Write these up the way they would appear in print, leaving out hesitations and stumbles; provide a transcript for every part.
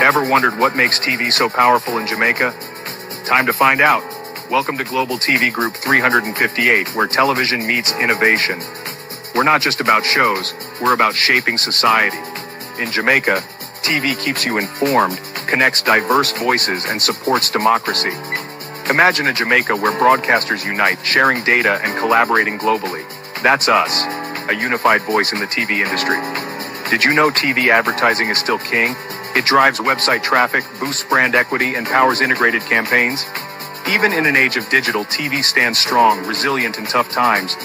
Ever wondered what makes TV so powerful in Jamaica? Time to find out. Welcome to Global TV Group 358, where television meets innovation. We're not just about shows, we're about shaping society. In Jamaica, TV keeps you informed, connects diverse voices, and supports democracy. Imagine a Jamaica where broadcasters unite, sharing data and collaborating globally. That's us, a unified voice in the TV industry. Did you know TV advertising is still king? It drives website traffic, boosts brand equity, and powers integrated campaigns. Even in an age of digital, TV stands strong, resilient in tough times.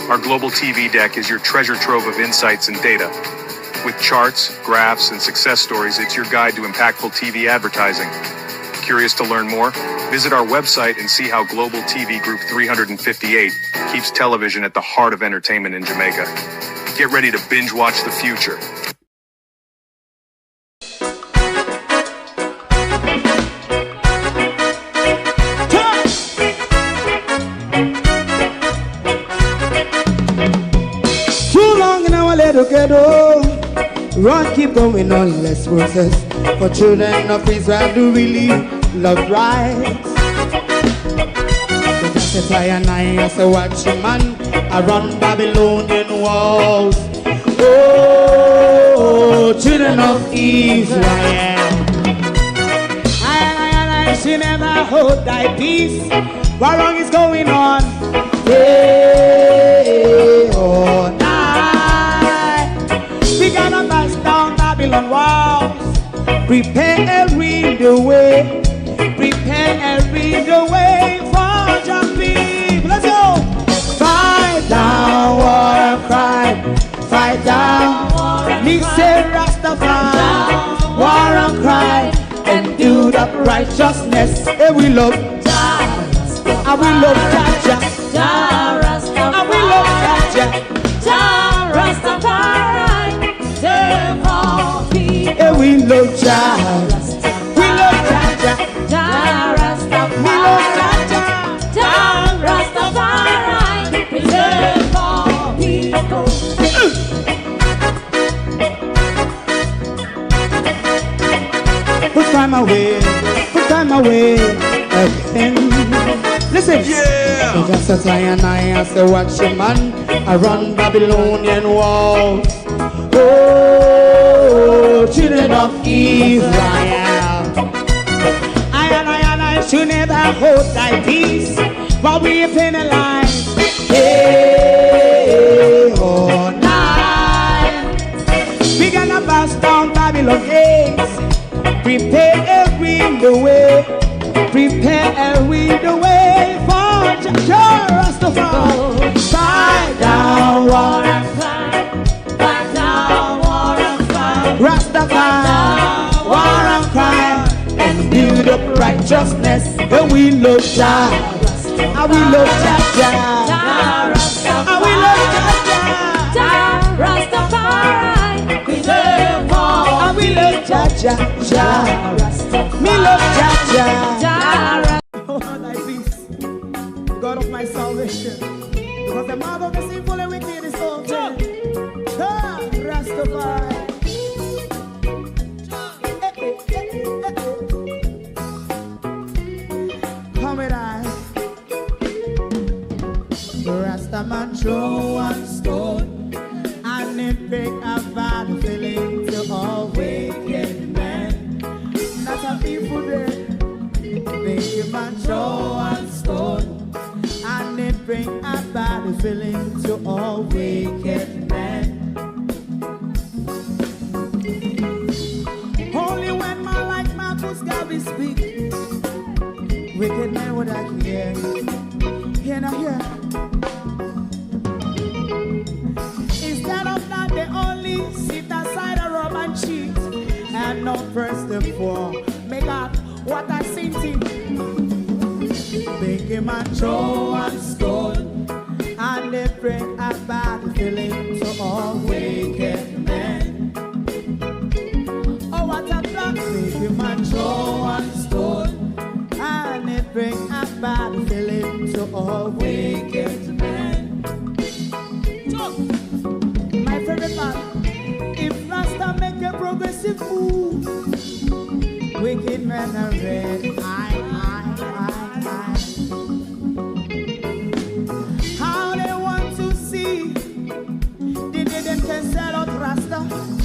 Our global TV deck is your treasure trove of insights and data. With charts, graphs, and success stories, it's your guide to impactful TV advertising. Curious to learn more? Visit our website and see how Global TV Group 358 keeps television at the heart of entertainment in Jamaica. Get ready to binge watch the future. Run, keep going on, less process. For children of Israel do really love rights. So just say and I say watch a man around Babylonian walls. Oh, children of Israel, I she never hold thy peace. What wrong is going on? Hey, oh, we gonna bust down Babylon walls. Prepare every the way. Prepare every the way for your people. Let's go. Fight down war and crime. Fight down war. Me say Rastafari. War and crime. And do the righteousness. And we love Jah. And we love Jah. Jah Rastafari. And we love Jah. Jah Rastafari. And we love Jah. We love Jah. Jah Rastafari. We love Jah. Jah Rastafari. We live for people. Put time away. Put time away again. Listen. Yeah. So just as I and I say watch a man around Babylonian walls. Oh, children of Israel, I should never hold thy peace, but we are penalized. Hey, oh, night. We gonna bust down Babylon gates. Prepare every the way. Prepare every the way for Jah Rastafari. Fight down war and crime. Rastafari, war and crime, and build up righteousness. And we love Jah, and we love Jah, and we love Jah, Rastafari. We love all, and we love Jah, me love Jah. Oh, thy peace, God of my salvation, because the mouth of the sinful and wicked is open. Rastafari. Man throw one stone and it break a bad feeling to all wicked men. That's a people there. Make a man throw one stone and it bring a bad feeling to all wicked men. Only when man like Marcus Garvey speak, wicked men would I hear. Hear not hear. Instead of that, they only sit aside a rub and cheat and not press the floor. Make up what I seen to. Make him a throw and stone and they bring a bad feeling to all wicked men. Oh, what a plan! Make him a throw and stone and they bring a bad feeling to all wicked men. My favorite part, if Rasta make a progressive move,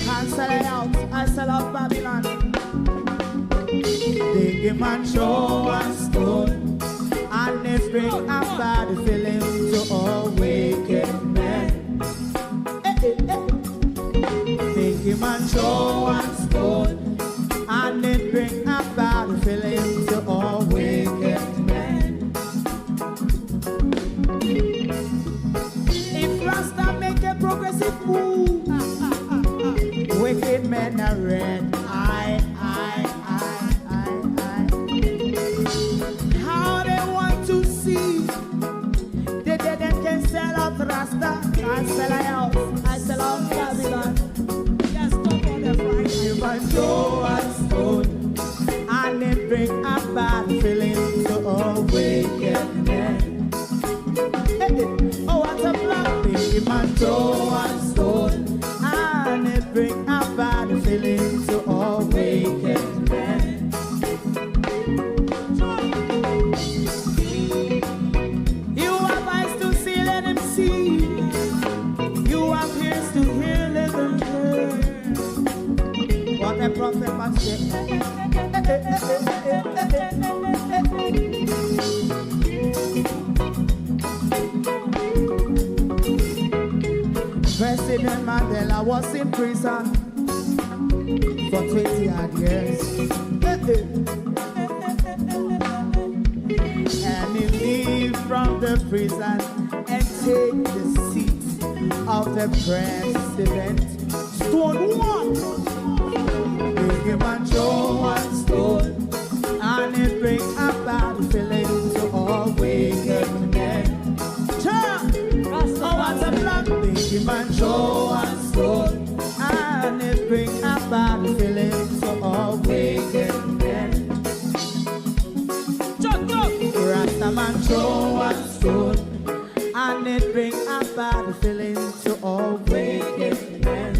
I sell out, I sell out Babylon. They give man show and stone, and they bring a bad feeling to all wicked men. They give man show and stone, and they bring a bad feeling to all wicked men. If Rasta make a progressive move, wicked men are red. How they want to see the dead can sell out Rasta. I sell out, I sell out Babylon. Yes, stop on the Friday. Give a show and stone, and they bring a bad feeling to all wicked men. Oh, what a black thing. Give a show and stone, and they bring a bad feeling to all wicked men. You have eyes to see, let him see. You have ears to hear, let them hear. What a prophet must say. President Mandela was in prison for 20 odd years. And he leave from the prison and take the seat of the president. Stone one. Big him and show one stone, and it bring a bad feeling to all wicked men. Oh, what a black big him and show one stone, and it bring a bad feeling to all wicked men. Rastaman show one stone, and it bring a bad feeling to all wicked men.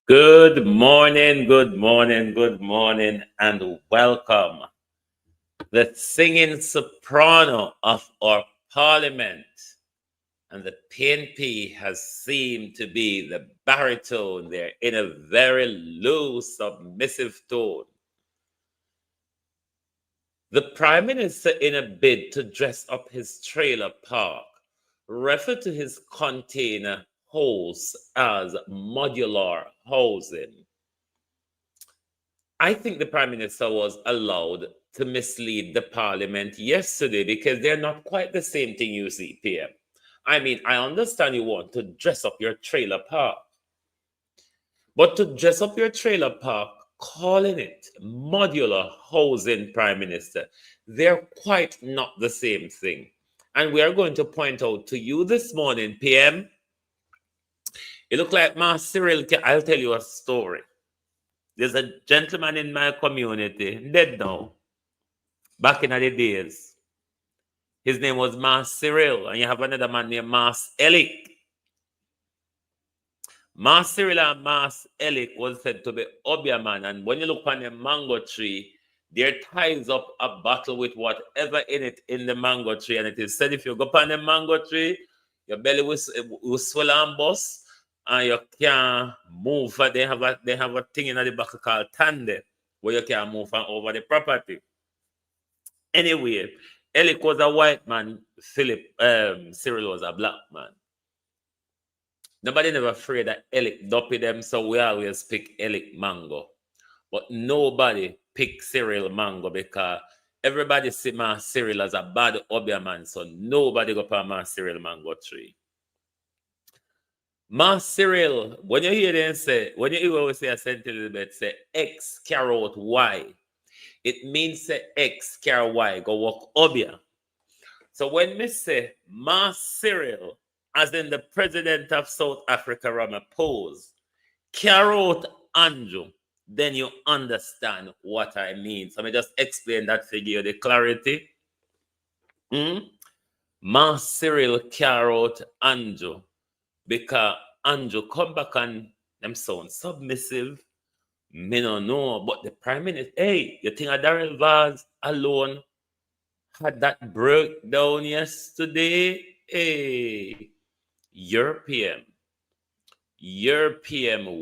Good morning, good morning, good morning, and welcome. The singing soprano of our parliament and the PNP has seemed to be the baritone there in a very low, submissive tone. The Prime Minister, in a bid to dress up his trailer park, referred to his container house as modular housing. I think the Prime Minister was allowed to mislead the Parliament yesterday because they're not quite the same thing you see, PM. I mean, I understand you want to dress up your trailer park, but to dress up your trailer park, calling it modular housing, Prime Minister, they're quite not the same thing. And we are going to point out to you this morning, PM, you look like Ma Cyril. I'll tell you a story. There's a gentleman in my community, dead now, back in the days. His name was Mas Cyril, and you have another man named Mas Elik. Mas Cyril and Mas Elik was said to be Obiaman, and when you look on the mango tree, there ties up a bottle with whatever in it in the mango tree, and it is said if you go on the mango tree, your belly will swell and bust, and you can't move. They have a thing in the back called tande, where you can move over the property. Anyway, Elik was a white man, Cyril was a black man. Nobody never afraid that Elik dopey them, so we always pick Elik mango. But nobody pick Cyril mango because everybody see my Cyril as a bad Obia man, so nobody go for my Cyril mango tree. Ma Cyril, when you hear them say, when you always say a sentence, say X carrot Y, it means say X carrot Y go walk Obia. So when me say Ma Cyril, as in the president of South Africa, Ramaphosa, carrot Andrew, then you understand what I mean. So I just explain that for you, the clarity. Ma Cyril carrot Andrew. Because Andrew come back and them sound submissive. Me no know. But the Prime Minister, hey, you think Darrell Vaz alone had that breakdown yesterday? Hey, your PM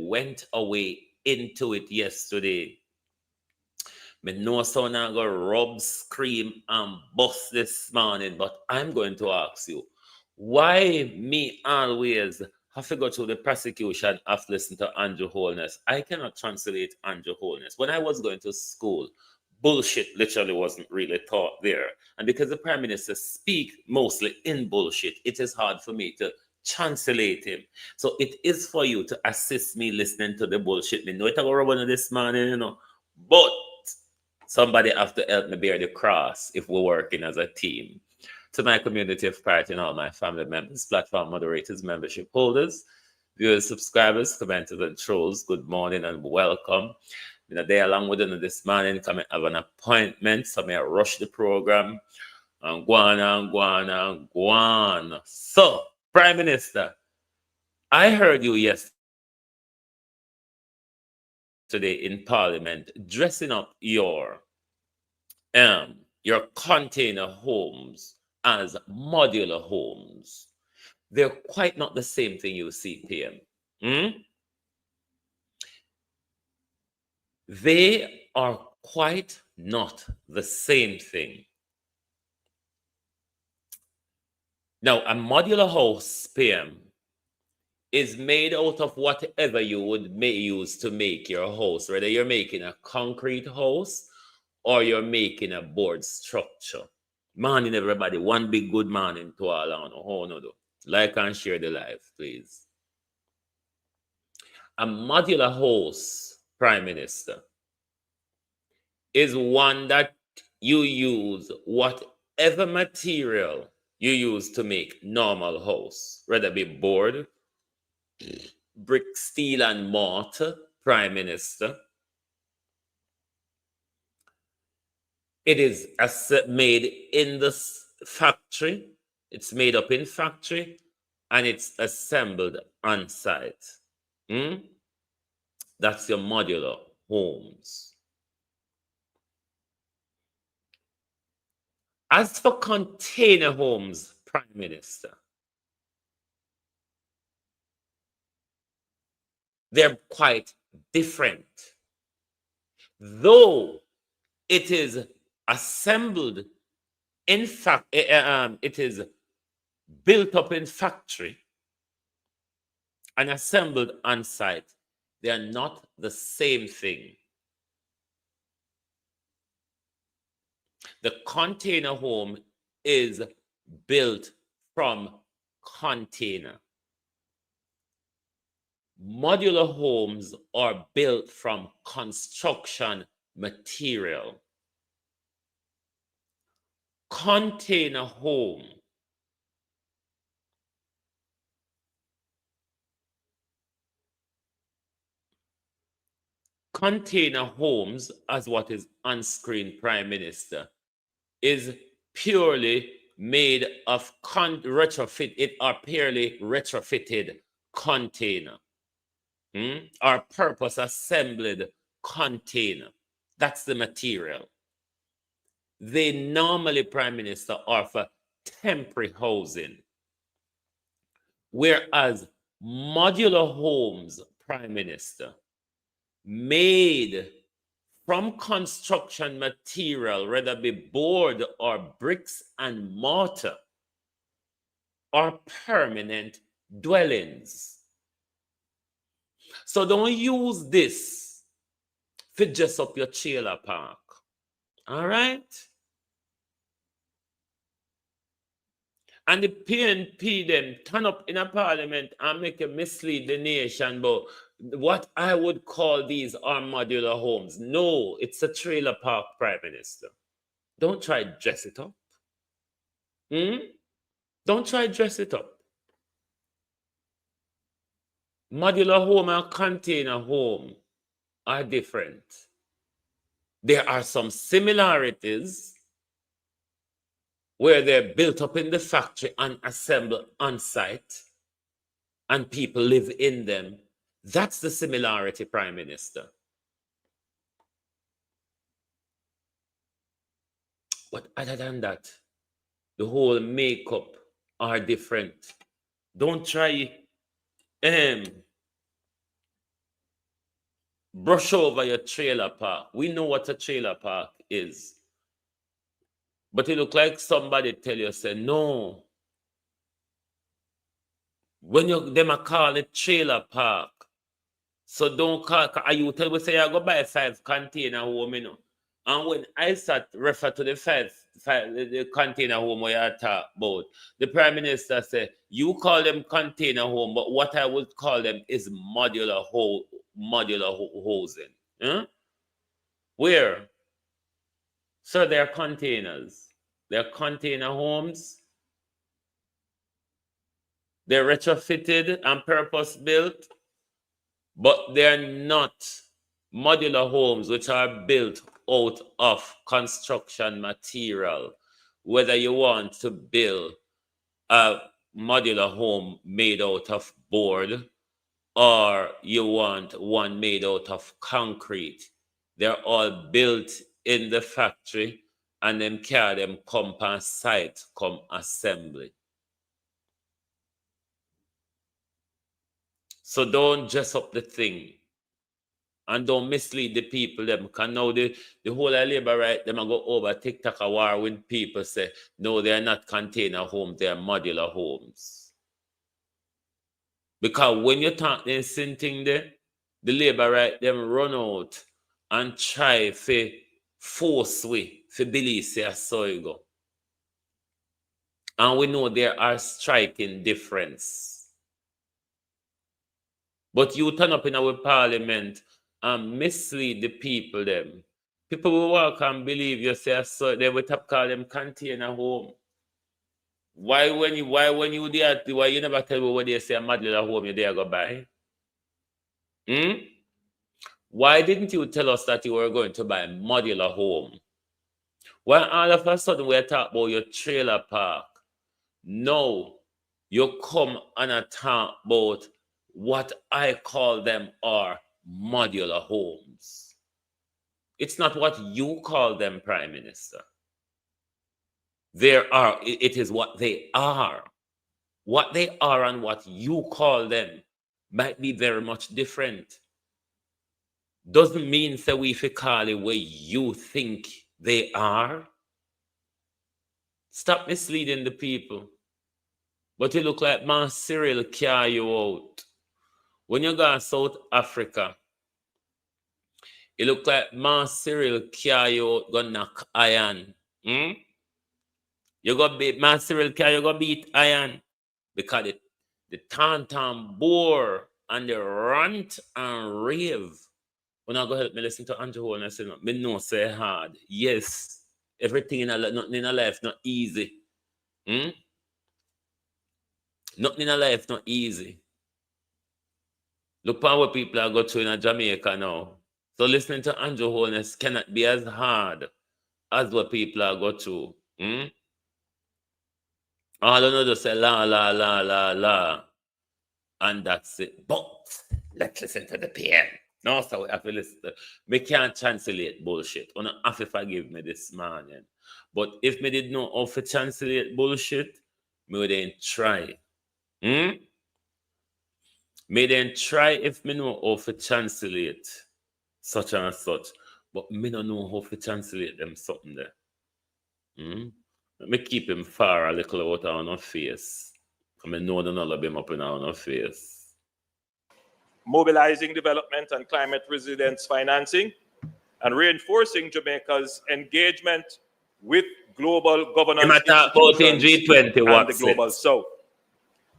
went away into it yesterday. Me know so now go rub, scream, and bust this morning, but I'm going to ask you, why me always have to go through the prosecution of listen to Andrew Holness? I cannot translate Andrew Holness. When I was going to school, bullshit literally wasn't really taught there. And because the Prime Minister speak mostly in bullshit, it is hard for me to translate him. So it is for you to assist me listening to the bullshit. Me know it go rub on this morning, you know. But somebody have to help me bear the cross if we're working as a team. To my community of part and all my family members, platform moderators, membership holders, viewers, subscribers, commenters, and trolls, good morning and welcome. In a day along with you this morning, come and have an appointment, so may I rush the program and go on and go on and go on. So, Prime Minister, I heard you yesterday in Parliament dressing up your container homes as modular homes. They're quite not the same thing, you see, PM. They are quite not the same thing. Now, a modular house, PM, is made out of whatever you would use to make your house, whether you're making a concrete house or you're making a board structure. Morning, everybody. One big good morning to all on. Oh, no, do. Like and share the live, please. A modular house, Prime Minister, is one that you use whatever material you use to make normal house, whether it be board, brick, steel, and mortar, Prime Minister. It is made in the factory. It's made up in factory, and it's assembled on site. That's your modular homes. As for container homes, Prime Minister, they're quite different. Though it is assembled in fact, it is built up in factory and assembled on site. They are not the same thing. The container home is built from container. Modular homes are built from construction material. Container home container homes, as what is on screen, Prime Minister, is purely made of purely retrofitted container. Or purpose assembled container. That's the material. They normally, Prime Minister, are for temporary housing. Whereas modular homes, Prime Minister, made from construction material, whether it be board or bricks and mortar, are permanent dwellings. So don't use this to dress up your trailer park. All right? And the PNP them turn up in a parliament and make a mislead the nation about what I would call these are modular homes. No, it's a trailer park, Prime Minister. Don't try to dress it up. Don't try to dress it up. Modular home and container home are different. There are some similarities where they're built up in the factory and assembled on site, and people live in them. That's the similarity, Prime Minister. But other than that, the whole makeup are different. Don't try brush over your trailer park. We know what a trailer park is. But it look like somebody tell you, say, no. When them a call it trailer park. So don't call, you tell me say I go buy 5 container home, you know. And when I start refer to the 5 the container home where you talk about, the Prime Minister said, you call them container home, but what I would call them is modular housing. Huh? Where? So they're containers. They're container homes. They're retrofitted and purpose built, but they're not modular homes which are built out of construction material. Whether you want to build a modular home made out of board or you want one made out of concrete, they're all built in the factory and then carry them come on site, come assembly. So don't dress up the thing and don't mislead the people them. Because now the whole of labor right, them go over TikTok a war when people say, no, they're not container homes, they're modular homes. Because when you talk the same thing there, the labor right, them run out and try to force we, to believe say so you go. And we know there are striking difference. But you turn up in our parliament and mislead the people them. People will walk and believe you say so they will top call them container home. Why when you there, why you never tell me what they say a modular home you there go buy? Why didn't you tell us that you were going to buy a modular home? Why all of a sudden we're talking about your trailer park? No, you come and talk about what I call them are modular homes. It's not what you call them, Prime Minister. It is what they are. What they are and what you call them might be very much different. Doesn't mean that we call it where you think they are. Stop misleading the people. But you look like man Cyril carry you out. When you go to South Africa, it look like man Cyril carry you out, go knock iron. You go beat man Cyril carry you go beat iron. Because the tantam bore and the rant and rave. When I go help me listen to Andrew Holness, you know, me know say hard. Yes, everything nothing in a life not easy. Nothing in a life not easy. Look at what people are going through in Jamaica now. So listening to Andrew Holness cannot be as hard as what people are going through. All I know just say la la la la la. And that's it. But let's listen to the PM. No, so we have to listen to, we can't translate bullshit. You have to forgive me this morning. But if me did know how to translate bullshit, me wouldn't try. Me then try if me know how to translate such and such. But me don't know how to translate them something there. Me keep him far a little out on our face. I mean, know none of them up in our face. Mobilizing development and climate resilience financing, and reinforcing Jamaica's engagement with global governance institutions G20, and the global South.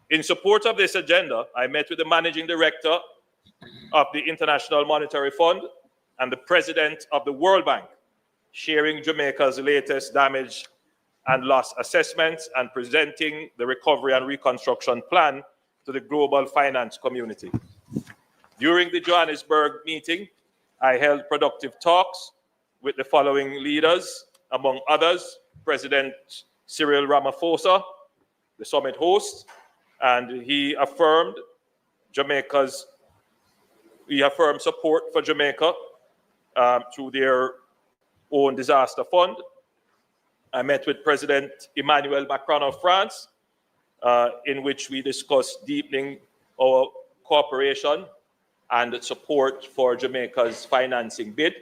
In support of this agenda, I met with the managing director of the International Monetary Fund and the president of the World Bank, sharing Jamaica's latest damage and loss assessments and presenting the recovery and reconstruction plan to the global finance community. During the Johannesburg meeting, I held productive talks with the following leaders, among others, President Cyril Ramaphosa, the summit host, and he affirmed support for Jamaica through their own disaster fund. I met with President Emmanuel Macron of France in which we discussed deepening our cooperation and support for Jamaica's financing bid.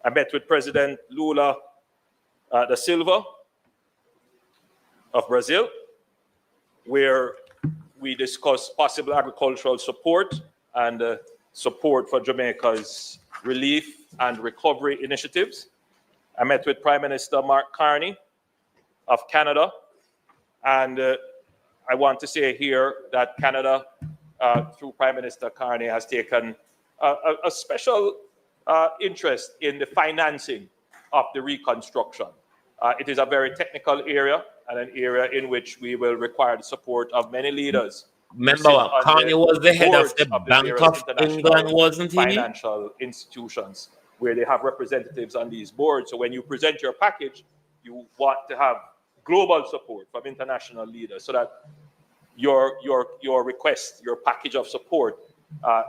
I met with President Lula da Silva of Brazil, where we discussed possible agricultural support and support for Jamaica's relief and recovery initiatives. I met with Prime Minister Mark Carney of Canada, and I want to say here that Canada, through Prime Minister Carney, has taken a special interest in the financing of the reconstruction. It is a very technical area and an area in which we will require the support of many leaders. Remember what Carney was the head of the Bank of England, wasn't he? Financial institutions where they have representatives on these boards. So when you present your package, you want to have global support from international leaders so that your request, your package of support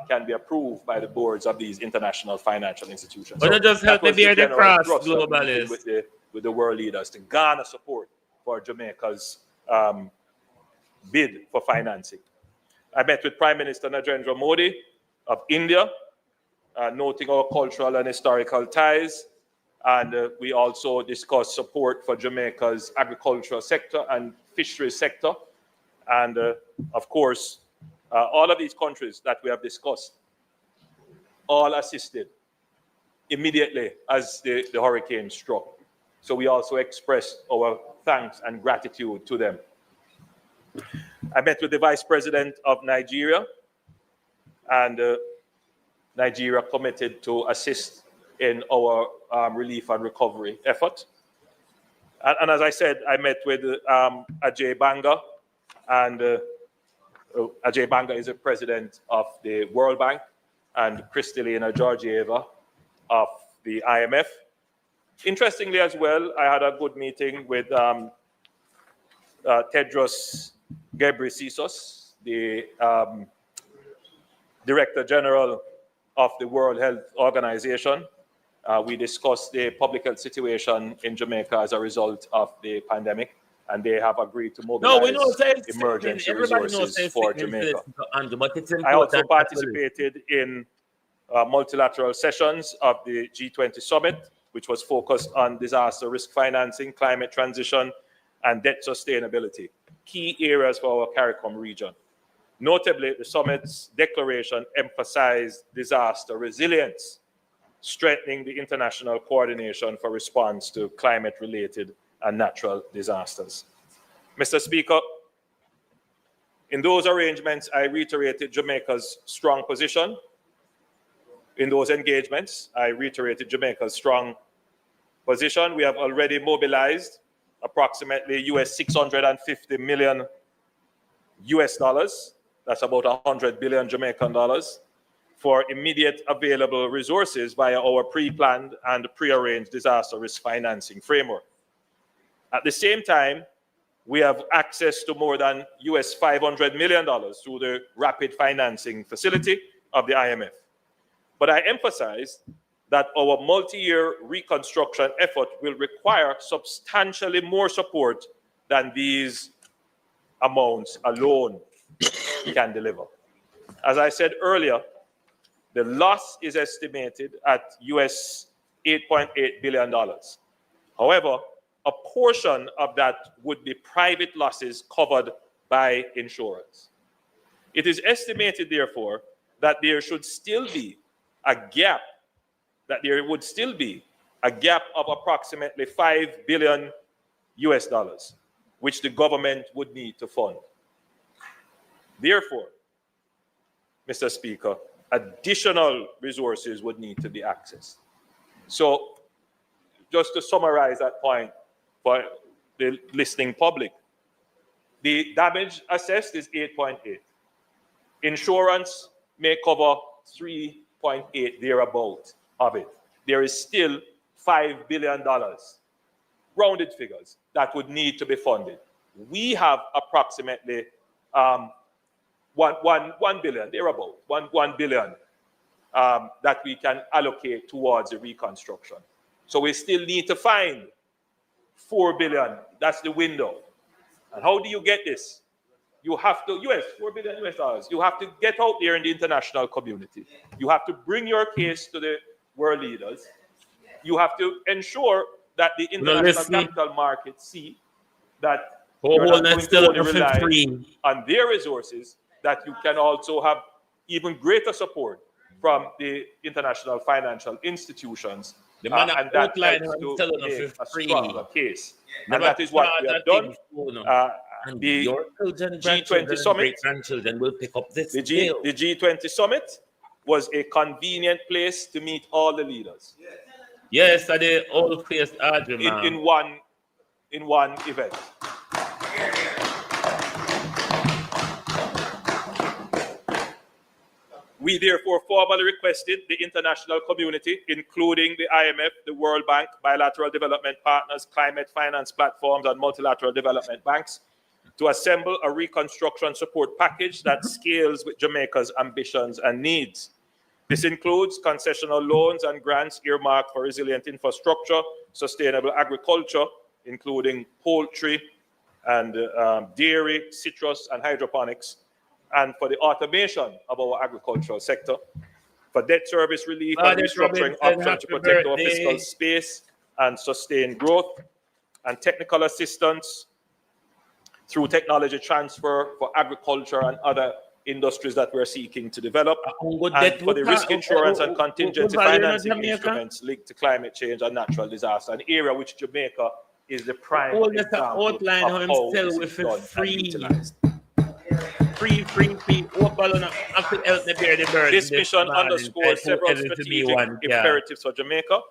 can be approved by the boards of these international financial institutions. But so just help me bear the cross, globalists. With the world leaders to garner support for Jamaica's bid for financing. I met with Prime Minister Narendra Modi of India, noting our cultural and historical ties. And we also discussed support for Jamaica's agricultural sector and fisheries sector. And of course, all of these countries that we have discussed, all assisted immediately as the hurricane struck. So we also expressed our thanks and gratitude to them. I met with the Vice President of Nigeria, and Nigeria committed to assist in our relief and recovery effort. And as I said, I met with Ajay Banga, and Ajay Banga is the president of the World Bank, and Kristalina Georgieva of the IMF. Interestingly as well, I had a good meeting with Tedros Ghebreyesus, the Director General of the World Health Organization. We discussed the public health situation in Jamaica as a result of the pandemic, and they have agreed to mobilize emergency resources for Jamaica. I also participated in multilateral sessions of the G20 summit, which was focused on disaster risk financing, climate transition, and debt sustainability, key areas for our CARICOM region. Notably, the summit's declaration emphasized disaster resilience, strengthening the international coordination for response to climate-related and natural disasters. Mr. Speaker, in those arrangements, I reiterated Jamaica's strong position. In those engagements, I reiterated Jamaica's strong position. We have already mobilized approximately $650 million. That's about 100 billion Jamaican dollars for immediate available resources via our pre-planned and pre-arranged disaster risk financing framework. At the same time, we have access to more than $500 million through the rapid financing facility of the IMF. But I emphasize that our multi-year reconstruction effort will require substantially more support than these amounts alone can deliver. As I said earlier, the loss is estimated at $8.8 billion. However, a portion of that would be private losses covered by insurance. It is estimated, therefore, that there should still be a gap, of approximately $5 billion, which the government would need to fund. Therefore, Mr. Speaker, additional resources would need to be accessed. So, just to summarize that point for the listening public, the damage assessed is 8.8. Insurance may cover 3.8 thereabout of it. There is still $5 billion, rounded figures, that would need to be funded. We have approximately 1 billion, thereabout, 1 billion that we can allocate towards the reconstruction. So we still need to find 4 billion. That's the window. And how do you get this? You have to, $4 billion US. You have to get out there in the international community. You have to bring your case to the world leaders. You have to ensure that the international capital markets see that you're not going to only rely on their resources, that you can also have even greater support from the international financial institutions. And that helps to make a stronger case. And that is what we have done. The G20 summit, will pick up this the G20 summit was a convenient place to meet all the leaders. Yes, at the old place in one event. We therefore formally requested the international community, including the IMF, the World Bank, bilateral development partners, climate finance platforms, and multilateral development banks, to assemble a reconstruction support package that scales with Jamaica's ambitions and needs. This includes concessional loans and grants earmarked for resilient infrastructure, sustainable agriculture, including poultry and dairy, citrus, and hydroponics, and for the automation of our agricultural sector, for debt service relief and restructuring options to protect our fiscal space and sustain growth, and technical assistance through technology transfer for agriculture and other industries that we're seeking to develop, and for the risk insurance and contingency financing instruments linked to climate change and natural disaster, an area which Jamaica is the prime example of how this is done and utilized. Free. This mission underscores several strategic imperatives for Jamaica,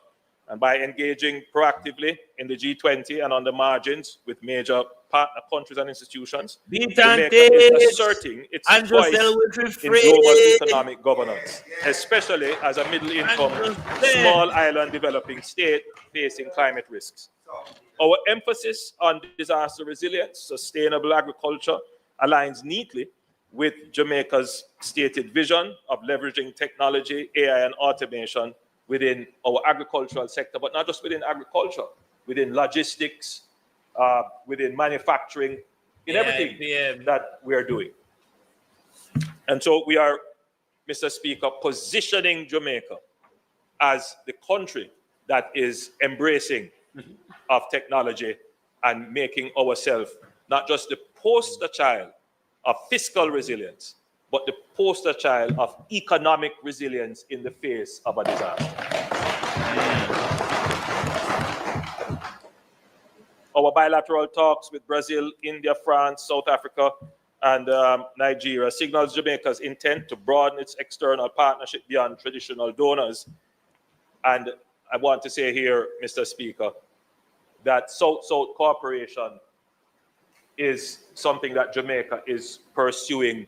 and by engaging proactively in the G20 and on the margins with major partner countries and institutions, Jamaica is asserting its voice in global economic governance, especially as a middle-income, small island developing state facing climate risks. Our emphasis on disaster resilience, sustainable agriculture, aligns neatly with Jamaica's stated vision of leveraging technology, AI, and automation within our agricultural sector, but not just within agriculture, within logistics, within manufacturing, in everything that we are doing. And so we are, Mr. Speaker, positioning Jamaica as the country that is embracing of technology and making ourselves not just the poster child of fiscal resilience, but the poster child of economic resilience in the face of a disaster. Our bilateral talks with Brazil, India, France, South Africa, and Nigeria signals Jamaica's intent to broaden its external partnership beyond traditional donors. And I want to say here, Mr. Speaker, that South-South cooperation is something that Jamaica is pursuing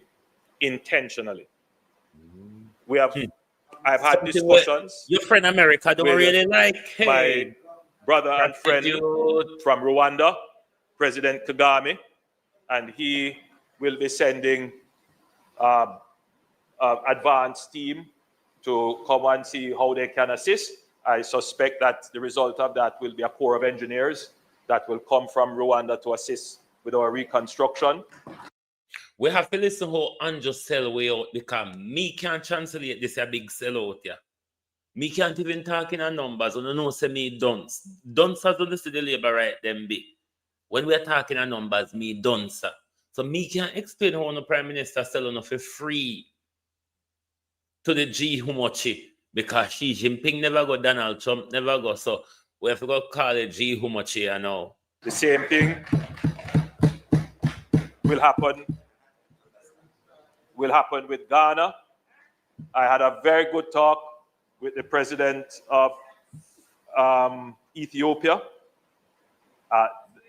intentionally. I've had discussions. Your friend America don't really like my brother and friend from Rwanda, President Kagame, and he will be sending an advanced team to come and see how they can assist. I suspect that the result of that will be a corps of engineers that will come from Rwanda to assist with our reconstruction. We have to listen how Andrew sell way out because me can't translate this a big sellout, yeah. Me can't even talk in a numbers, and no say me dunce. Dunce has to listen to the labor right them be. When we're talking a numbers, me dunce. So me can't explain how the Prime Minister selling for free to the G Humochi because Xi Jinping never go, Donald Trump never go. So we have to go call it G Humochi now. The same thing will happen with Ghana. I had a very good talk with the president of Ethiopia.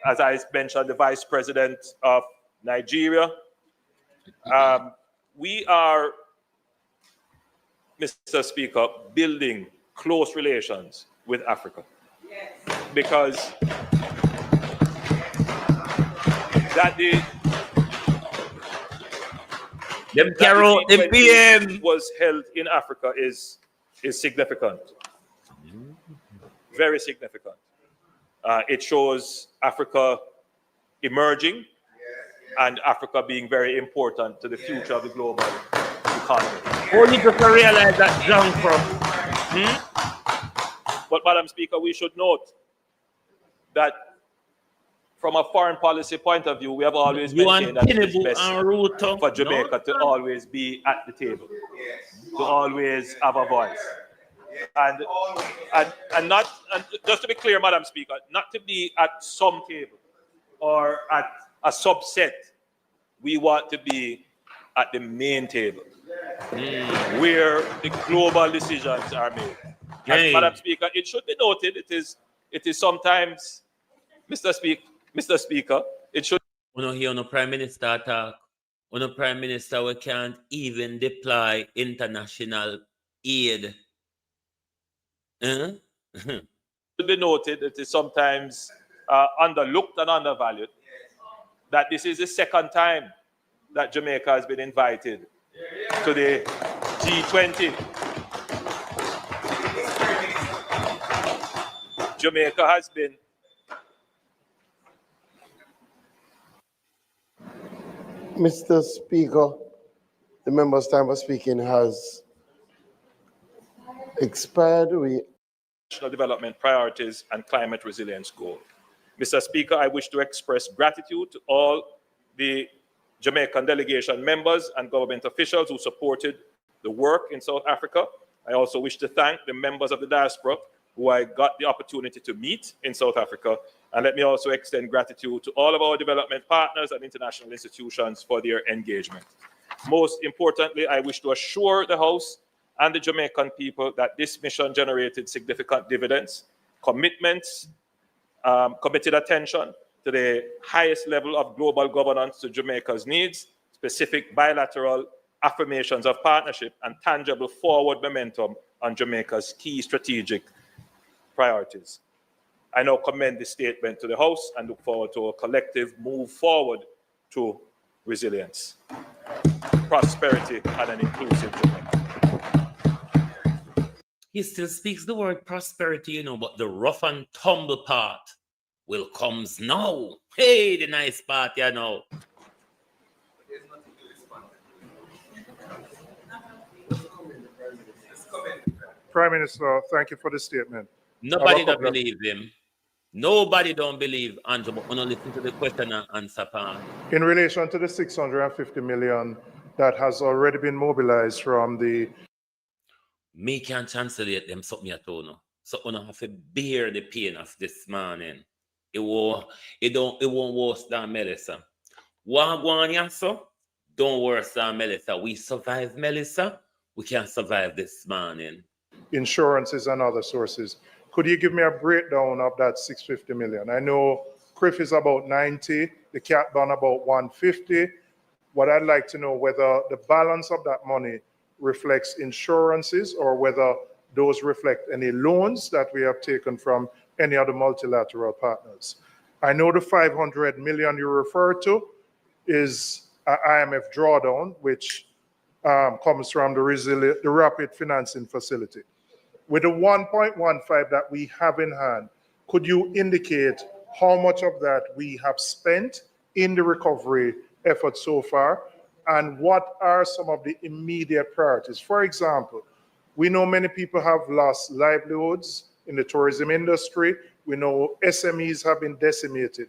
As I mentioned, the vice president of Nigeria. We are, Mr. Speaker, building close relations with Africa. Yes. Because that the PM was held in Africa is significant, very significant. It shows Africa emerging and Africa being very important to the future of the global economy. Oh, you just realize that junk from. But, Madam Speaker, we should note that from a foreign policy point of view, we have always maintained that it is best for Jamaica to always be at the table, to always have a voice. And just to be clear, Madam Speaker, not to be at some table or at a subset. We want to be at the main table, where the global decisions are made. And, Madam Speaker, it should be noted, it is sometimes, Mr. Speaker, it should. We don't hear no Prime Minister talk. We no Prime Minister, we can't even deploy international aid. Should be noted, it is sometimes underlooked and undervalued that this is the second time that Jamaica has been invited to the G20. Jamaica has been Mr. Speaker, the member's time for speaking has expired. National development priorities and climate resilience goal. Mr. Speaker, I wish to express gratitude to all the Jamaican delegation members and government officials who supported the work in South Africa. I also wish to thank the members of the diaspora who I got the opportunity to meet in South Africa. And let me also extend gratitude to all of our development partners and international institutions for their engagement. Most importantly, I wish to assure the House and the Jamaican people that this mission generated significant dividends, commitments, committed attention to the highest level of global governance to Jamaica's needs, specific bilateral affirmations of partnership, and tangible forward momentum on Jamaica's key strategic priorities. I now commend this statement to the House and look forward to a collective move forward to resilience, prosperity, and an inclusive Jamaica. He still speaks the word prosperity, but the rough and tumble part will comes now. Hey, the nice part, Prime Minister, thank you for the statement. Nobody don't believe him. Nobody don't believe Andrew, but only listen to the question and answer part. In relation to the 650 million that has already been mobilized from the... Me can't translate them something at all. No. So I have to bear the pain of this morning. It won't worse than Melissa. So don't worse than Melissa. We survive Melissa. We can survive this morning. Insurances and other sources. Could you give me a breakdown of that 650 million? I know CRIF is about 90, the CAT done about 150. What I'd like to know whether the balance of that money reflects insurances or whether those reflect any loans that we have taken from any other multilateral partners. I know the 500 million you refer to is an IMF drawdown, which comes from the Rapid Financing Facility. With the 1.15 that we have in hand, could you indicate how much of that we have spent in the recovery effort so far, and what are some of the immediate priorities? For example, we know many people have lost livelihoods in the tourism industry. We know SMEs have been decimated.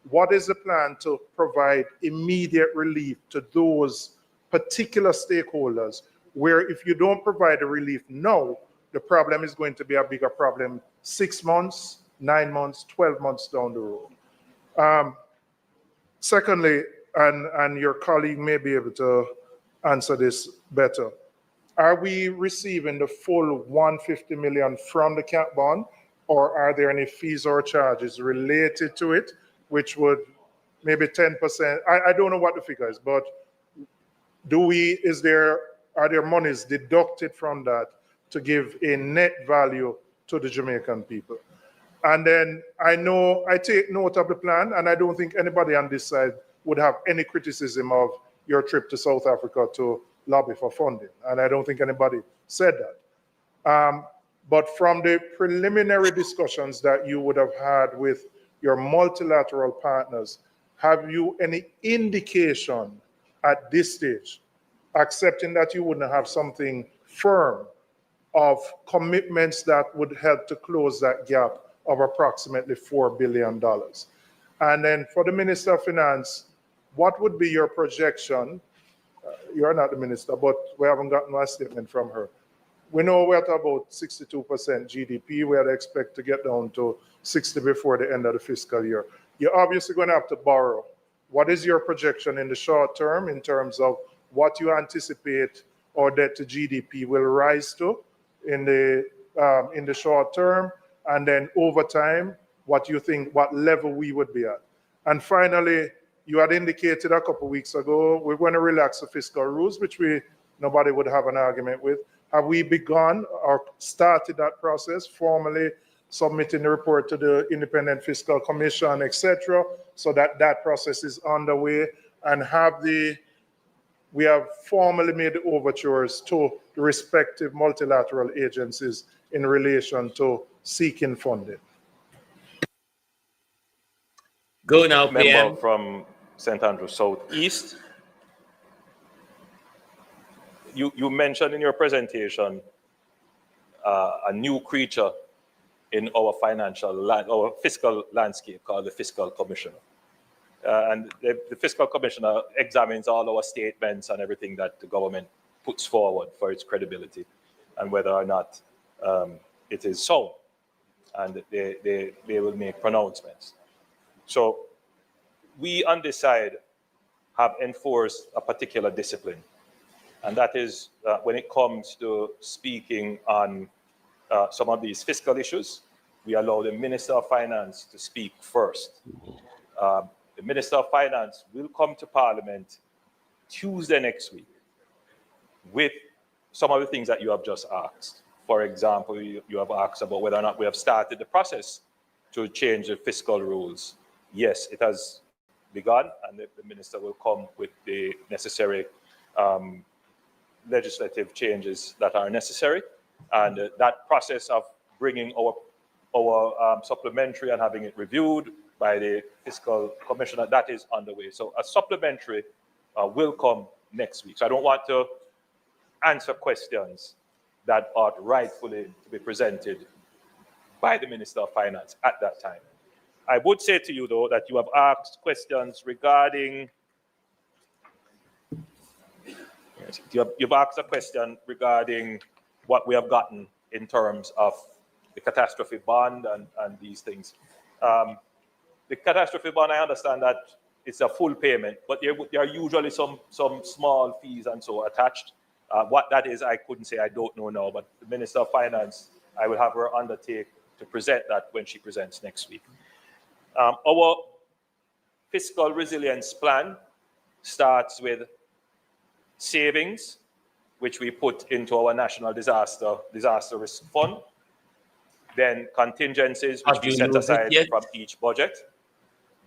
What is the plan to provide immediate relief to those particular stakeholders where if you don't provide the relief now, the problem is going to be a bigger problem 6 months, 9 months, 12 months down the road? Secondly, and your colleague may be able to answer this better, are we receiving the full 150 million from the CAT bond, or are there any fees or charges related to it, which would maybe 10%? I don't know what the figure is, but are there monies deducted from that to give a net value to the Jamaican people? And then I take note of the plan, and I don't think anybody on this side would have any criticism of your trip to South Africa to lobby for funding. And I don't think anybody said that. But from the preliminary discussions that you would have had with your multilateral partners, have you any indication at this stage, accepting that you wouldn't have something firm, of commitments that would help to close that gap of approximately $4 billion? And then for the Minister of Finance, what would be your projection? You're not the minister, but we haven't gotten a statement from her. We know we're at about 62% GDP. We had to expect to get down to 60 before the end of the fiscal year. You're obviously going to have to borrow. What is your projection in the short term in terms of what you anticipate our debt to GDP will rise to in the short term, and then over time, what you think, what level we would be at? And finally, you had indicated a couple of weeks ago, we're going to relax the fiscal rules, which nobody would have an argument with. Have we begun or started that process, formally submitting the report to the Independent Fiscal Commission, etc., so that that process is underway, and we have formally made the overtures to the respective multilateral agencies in relation to seeking funding? Go now, Member PM. from St. Andrew Southeast. You mentioned in your presentation a new creature in our our fiscal landscape called the Fiscal Commissioner. And the Fiscal Commissioner examines all our statements and everything that the government puts forward for its credibility and whether or not it is so. And they will make pronouncements. So we on this side have enforced a particular discipline. And that is when it comes to speaking on some of these fiscal issues, we allow the Minister of Finance to speak first. The Minister of Finance will come to Parliament Tuesday next week with some of the things that you have just asked. For example, you have asked about whether or not we have started the process to change the fiscal rules. Yes, it has begun, and the Minister will come with the necessary legislative changes that are necessary. And that process of bringing our supplementary and having it reviewed by the Fiscal Commissioner, that is underway. So a supplementary will come next week. So I don't want to answer questions that ought rightfully to be presented by the Minister of Finance at that time. I would say to you, though, that you have asked questions regarding, you've asked a question regarding what we have gotten in terms of the catastrophe bond and these things. The catastrophe bond, I understand that it's a full payment, but there are usually some small fees and so attached. What that is, I couldn't say, I don't know now, but the Minister of Finance, I will have her undertake to present that when she presents next week. Our fiscal resilience plan starts with savings, which we put into our National Disaster Risk Fund, then contingencies, which we set aside from each budget,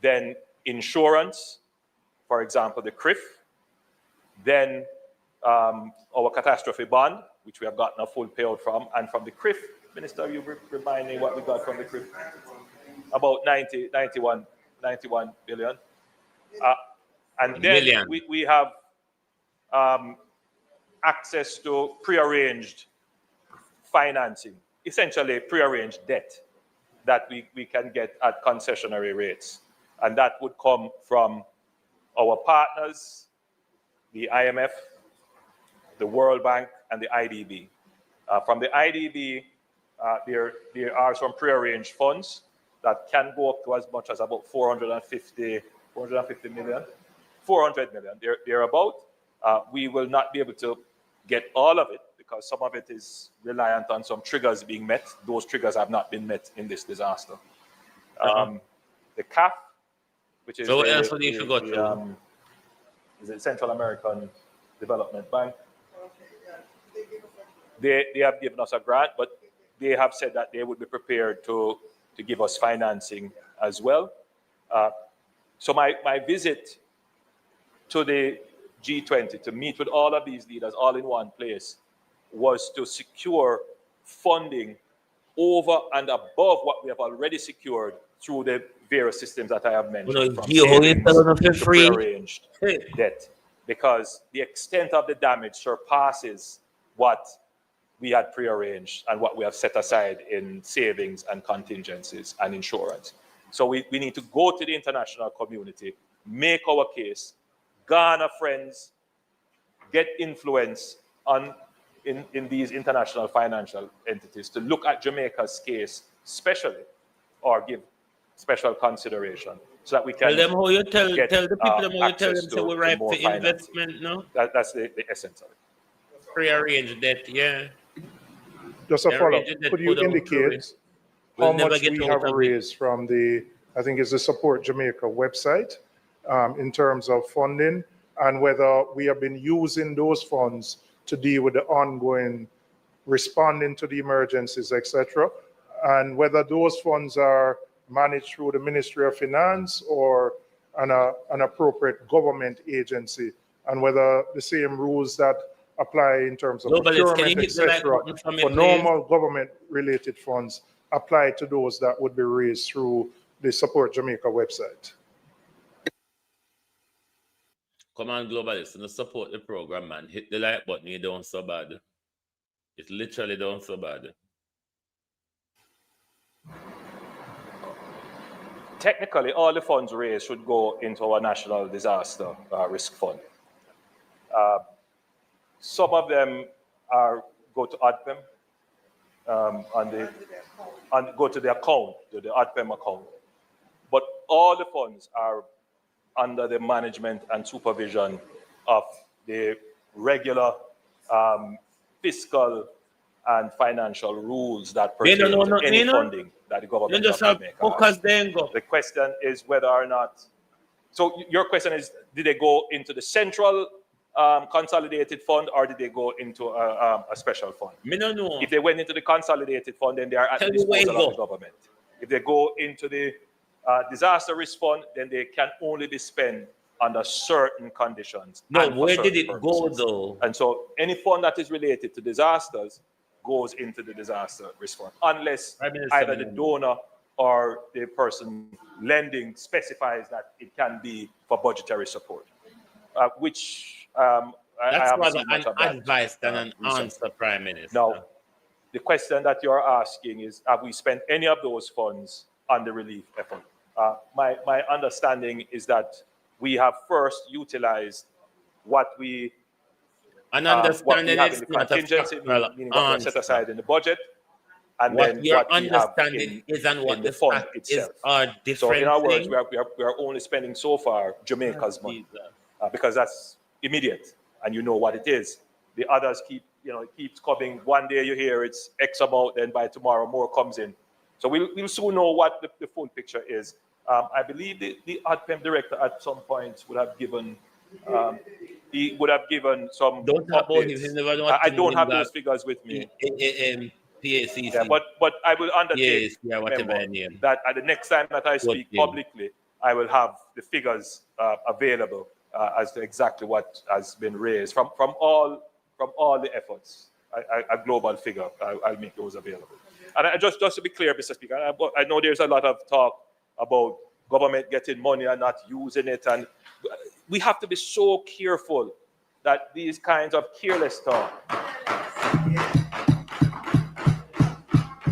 then insurance, for example, the CRIF, then our catastrophe bond, which we have gotten a full payout from, and from the CRIF, Minister, you remind me what we got from the CRIF? About 91 billion. And then we have access to prearranged financing, essentially prearranged debt that we can get at concessionary rates. And that would come from our partners, the IMF, the World Bank, and the IDB. From the IDB, there are some prearranged funds that can go up to as much as about 400 million, thereabout. We will not be able to get all of it because some of it is reliant on some triggers being met. Those triggers have not been met in this disaster. The CAF, which is the Central American Development Bank, they have given us a grant, but they have said that they would be prepared to give us financing as well. So my visit to the G20 to meet with all of these leaders all in one place was to secure funding over and above what we have already secured through the various systems that I have mentioned, You know, from you hold it savings down for to free. prearranged debt, because the extent of the damage surpasses what we had prearranged and what we have set aside in savings and contingencies and insurance. So we need to go to the international community, make our case, garner friends, get influence in these international financial entities to look at Jamaica's case specially, or give special consideration, so that we can Tell them how you tell get, the people them how you tell access them so we to ripe more for financing. investment, no? That's the essence of it. Prearranged debt, yeah. Just a They follow-up. arrange it, Could you put them through indicate it. how We'll never much get we out have of it. raised from the, I think it's the Support Jamaica website, in terms of funding, and whether we have been using those funds to deal with the ongoing responding to the emergencies, etc., and whether those funds are managed through the Ministry of Finance or an appropriate government agency, and whether the same rules that apply in terms of Globalist, can you procurement, hit the like etc., button for me, for please? normal government-related funds apply to those that would be raised through the Support Jamaica website. Come on, Globalist, and support the program, man. Hit the like button, you don't so bad. It's literally don't so bad. Technically, all the funds raised should go into our National Disaster Risk Fund. Some of them go to ADPEM, and go to the account, to the ADPEM account. But all the funds are under the management and supervision of the regular fiscal and financial rules that pertain to any funding that the government of Jamaica has. The question is whether or not, so your question is, did they go into the central consolidated fund, or did they go into a special fund? Me no know. If they went into the consolidated fund, then they are at the disposal of the government. If they go into the disaster risk fund, then they can only be spent under certain conditions. No, and for where did certain it go purposes. though? And so any fund that is related to disasters goes into the disaster risk fund, unless either the donor or the person lending specifies that it can be for budgetary support, which that's rather an advice than an answer, Prime Minister. Now, the question that you're asking is, have we spent any of those funds on the relief effort? My understanding is that we have first utilized what we have in the contingency, meaning what we set aside in the budget, and what then your what we have understanding is and what the fund itself. Are different. So in other words, we are only spending so far Jamaica's money, because that's immediate and you know what it is. The others keep, it keeps coming. One day you hear it's X amount, then by tomorrow more comes in. So we'll soon know what the full picture is. I believe the ADPEM director at some point would have given he would have given some don't updates. I don't have those figures with me. PACC. Yeah, but I will undertake that at the next time that I speak publicly, I will have the figures available as to exactly what has been raised from all the efforts. A global figure, I'll make those available. And just to be clear, Mr. Speaker, I know there's a lot of talk about government getting money and not using it, and we have to be so careful that these kinds of careless talk.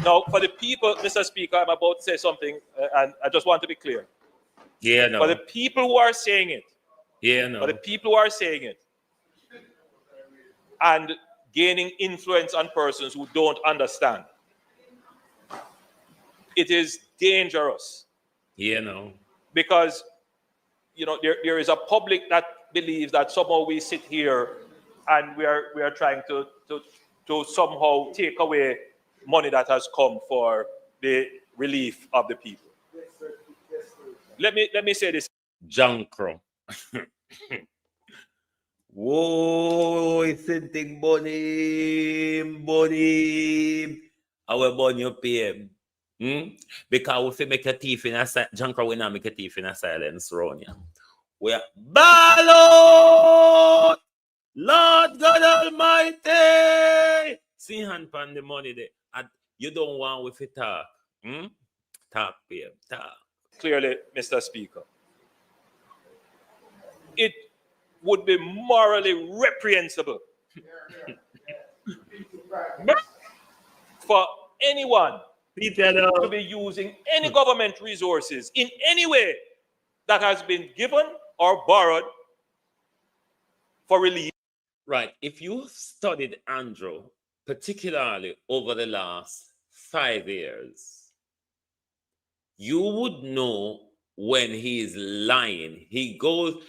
Now, for the people, Mr. Speaker, I'm about to say something, and I just want to be clear. Yeah, no. For the people who are saying it, for the people who are saying it, and gaining influence on persons who don't understand, it is dangerous. Yeah, no. Because, there is a public that believes that somehow we sit here and we are trying to somehow take away money that has come for the relief of the people. Let me say this. Jankro. Whoa, it's a thing, Bonnie. I will burn your PM. Because we make a thief in a Jankro, we not make a thief in a silence round here. We are ball out! Lord God Almighty! See hand pan the money there. And you don't want with it talk. Talk, PM. Talk. Clearly, Mr. Speaker, it would be morally reprehensible for anyone to be using any government resources in any way that has been given or borrowed for relief. Right. If you studied Andrew, particularly over the last 5 years, you would know when he is lying. He goes,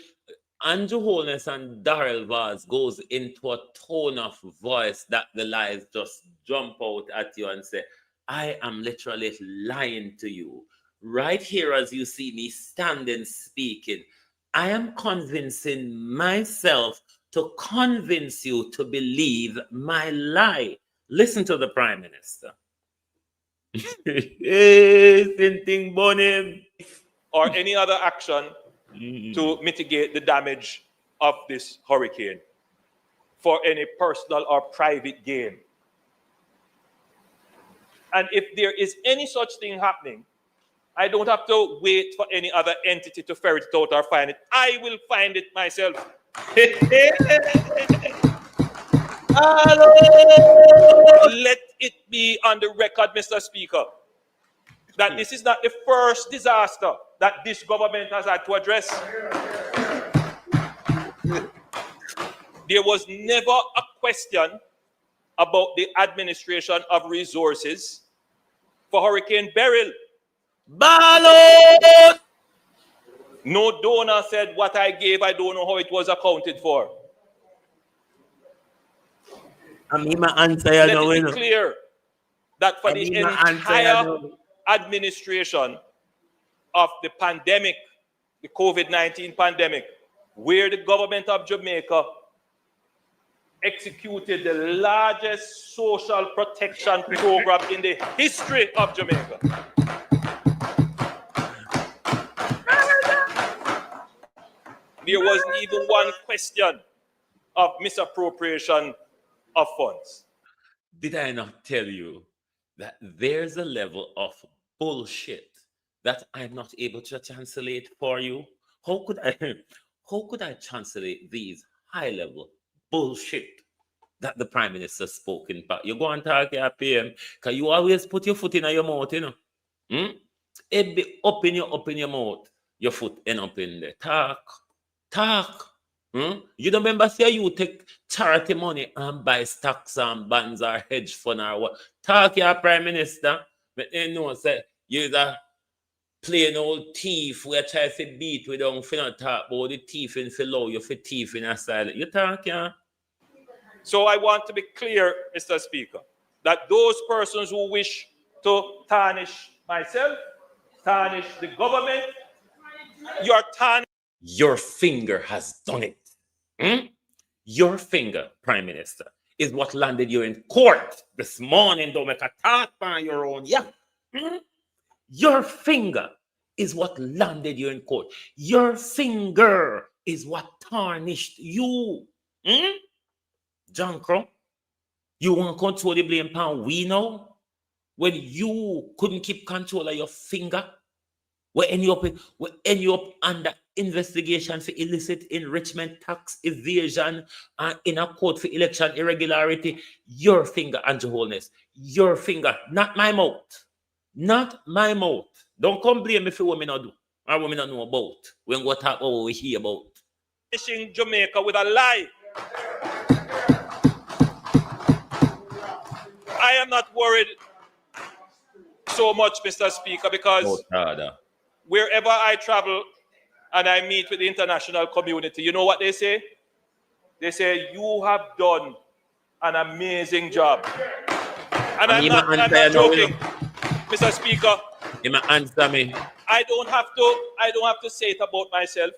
Andrew Holness and Darrell Vaz goes into a tone of voice that the lies just jump out at you and say, I am literally lying to you. Right here, as you see me standing speaking, I am convincing myself to convince you to believe my lie. Listen to the Prime Minister. Hey, or any other action to mitigate the damage of this hurricane for any personal or private gain. And if there is any such thing happening, I don't have to wait for any other entity to ferret it out or find it. I will find it myself. Let it be on the record, Mr. Speaker, that this is not the first disaster that this government has had to address. There was never a question about the administration of resources for Hurricane Beryl. Ballot! No donor said what I gave, I don't know how it was accounted for. I mean, my answer, Let it be clear that for the entire answer, administration of the pandemic, the COVID-19 pandemic, where the government of Jamaica executed the largest social protection program in the history of Jamaica. There wasn't even one question of misappropriation of funds. Did I not tell you that there's a level of bullshit that I'm not able to translate for you? How could I translate these high level bullshit that the Prime Minister spoke in? But you go and talk here, PM, because you always put your foot in your mouth, you know. It be up in your mouth, your foot end up in there. Talk. You don't remember say you take charity money and buy stocks and bonds or hedge fund or what? Talk your Prime Minister. But they know say you're a plain old thief where try to beat we don't finna talk about the thief and allow you for thief in a silent. You talk, yeah. So I want to be clear, Mr. Speaker, that those persons who wish to tarnish myself, tarnish the government, you're tarnishing. Your finger has done it. Your finger, Prime Minister, is what landed you in court this morning. Don't make a talk on your own. Yeah. Your finger is what landed you in court. Your finger is what tarnished you. John Crow, you want to control the blame pan we know when you couldn't keep control of your finger? We end you up under investigation for illicit enrichment, tax evasion, and in a court for election irregularity. Your finger, Andrew Holness. Your finger, not my mouth. Not my mouth. Don't come blame me for what me not do or what me not know about. When we talk about what we hear about. Jamaica with a lie. I am not worried so much, Mr. Speaker, because wherever I travel and I meet with the international community, you know what they say? They say, you have done an amazing job. And I'm not joking, Mr. Speaker. Answer me. I don't have to say it about myself.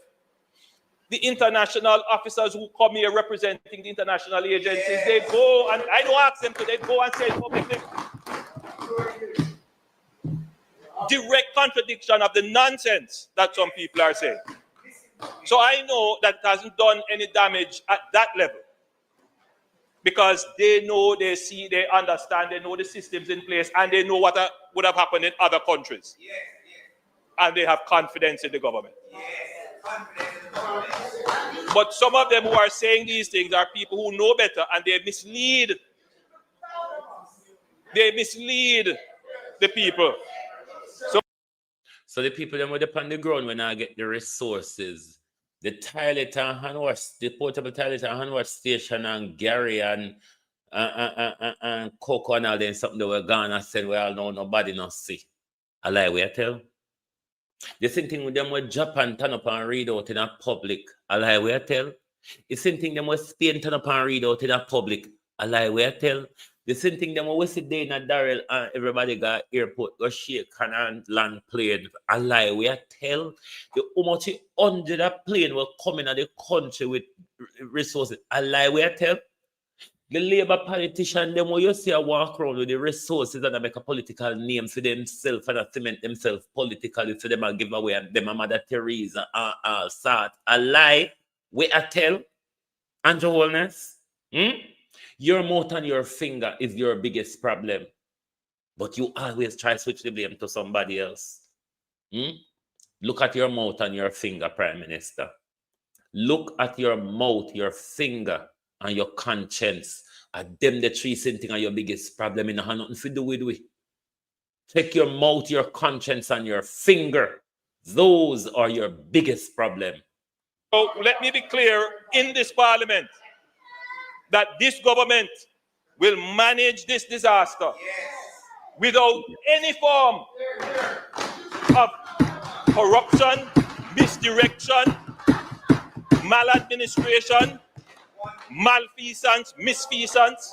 The international officers who come here representing the international agencies, they go, and I don't ask them to, they go and say it publicly. Direct contradiction of the nonsense that some people are saying. So I know that it hasn't done any damage at that level. because they know, they see, they understand, they know the systems in place, and they know what would have happened in other countries. And they have confidence in the government. But some of them who are saying these things are people who know better, and they mislead. They mislead the people. So the people that were upon the ground when I get the resources, the toilet and hand wash, the portable toilet and hand wash station and Gary and Coco and all them something that were gone and said, well, no, nobody not see. I lie, we tell. The same thing with them with Japan turn up and read out in a public. I lie, we tell. The same thing them with Spain turn up and read out in a public. I lie, we tell. The same thing them with sit there in a Darrell and everybody got airport go shake and land plane. I lie, we tell. The almost 100 plane will come in the country with resources. I lie, we tell. The Labour politician, them when you see a walk around with the resources and they make a political name for themselves and cement themselves politically, so them a give away and them a Mother Teresa sort. A lie, we tell. And your wholeness. Your mouth and your finger is your biggest problem. But you always try to switch the blame to somebody else. Look at your mouth and your finger, Prime Minister. Look at your mouth, your finger, and your conscience. And them the three same thing are your biggest problem in have nothing to do with we. Take your mouth, your conscience, and your finger. Those are your biggest problem. So let me be clear in this parliament that this government will manage this disaster without any form of corruption, misdirection, maladministration, malfeasance, misfeasance.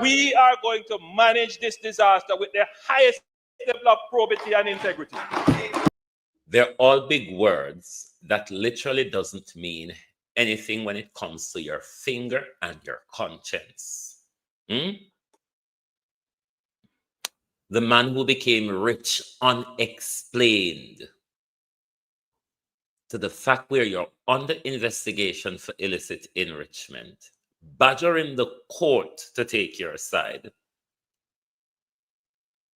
We are going to manage this disaster with the highest level of probity and integrity. They're all big words that literally doesn't mean anything when it comes to your finger and your conscience. The man who became rich unexplained, to the fact where you're under investigation for illicit enrichment, badgering the court to take your side,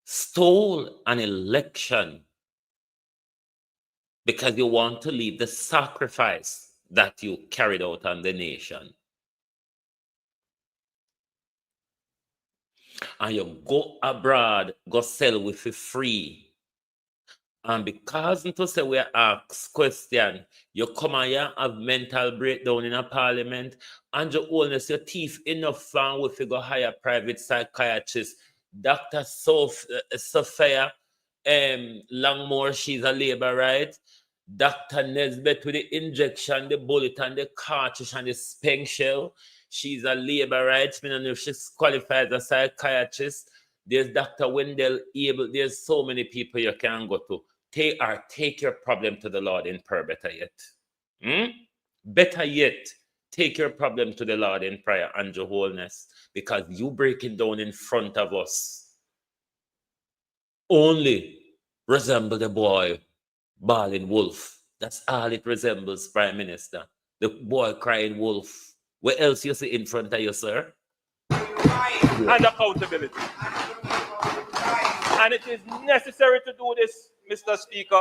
stole an election because you want to leave the sacrifice that you carried out on the nation. And you go abroad, go sell with it free. And because to say we ask question, you come here have mental breakdown in a parliament, and you wholeness your teeth enough fun with you go hire private psychiatrist. Dr. Sophia Langmore, she's a labor, right? Dr. Nesbeth with the injection, the bullet, and the cartridge, and the spank shell. She's a labor, right? I don't know if she's qualified as a psychiatrist. There's Dr. Wendell Abel. There's so many people you can go to. Take your problem to the Lord in prayer, better yet. Better yet, take your problem to the Lord in prayer and your wholeness, because you break it down in front of us. Only resemble the boy bawling wolf. That's all it resembles, Prime Minister. The boy crying wolf. What else you see in front of you, sir? And accountability. And it is necessary to do this, Mr. Speaker,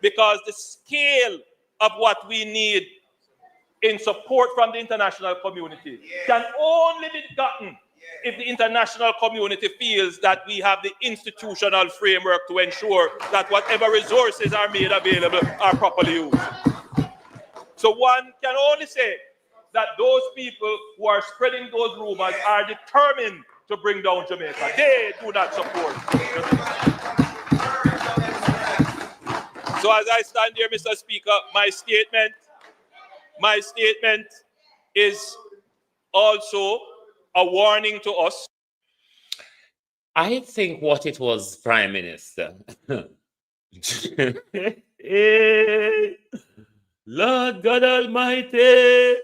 because the scale of what we need in support from the international community can only be gotten if the international community feels that we have the institutional framework to ensure that whatever resources are made available are properly used. So one can only say that those people who are spreading those rumors are determined to bring down Jamaica. They do not support. So as I stand here, Mr. Speaker, my statement is also a warning to us. I think what it was, Prime Minister. Lord God Almighty,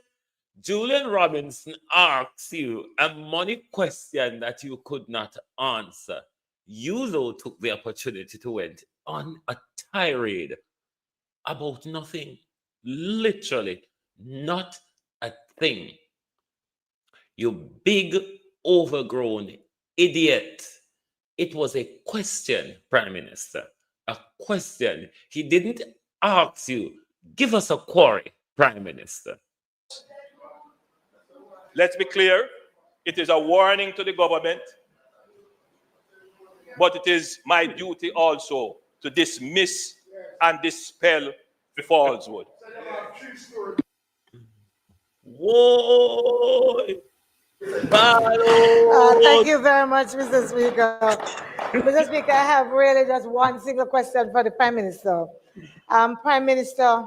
Julian Robinson asks you a money question that you could not answer. You, though, took the opportunity to went on a tirade about nothing. Literally, not a thing. You big, overgrown idiot. It was a question, Prime Minister. A question. He didn't ask you, give us a quarry, Prime Minister. Let's be clear. It is a warning to the government, but it is my duty also to dismiss and dispel the falsehood. Whoa! Thank you very much, Mr. Speaker. Mr. Speaker, I have really just one single question for the Prime Minister. Prime Minister,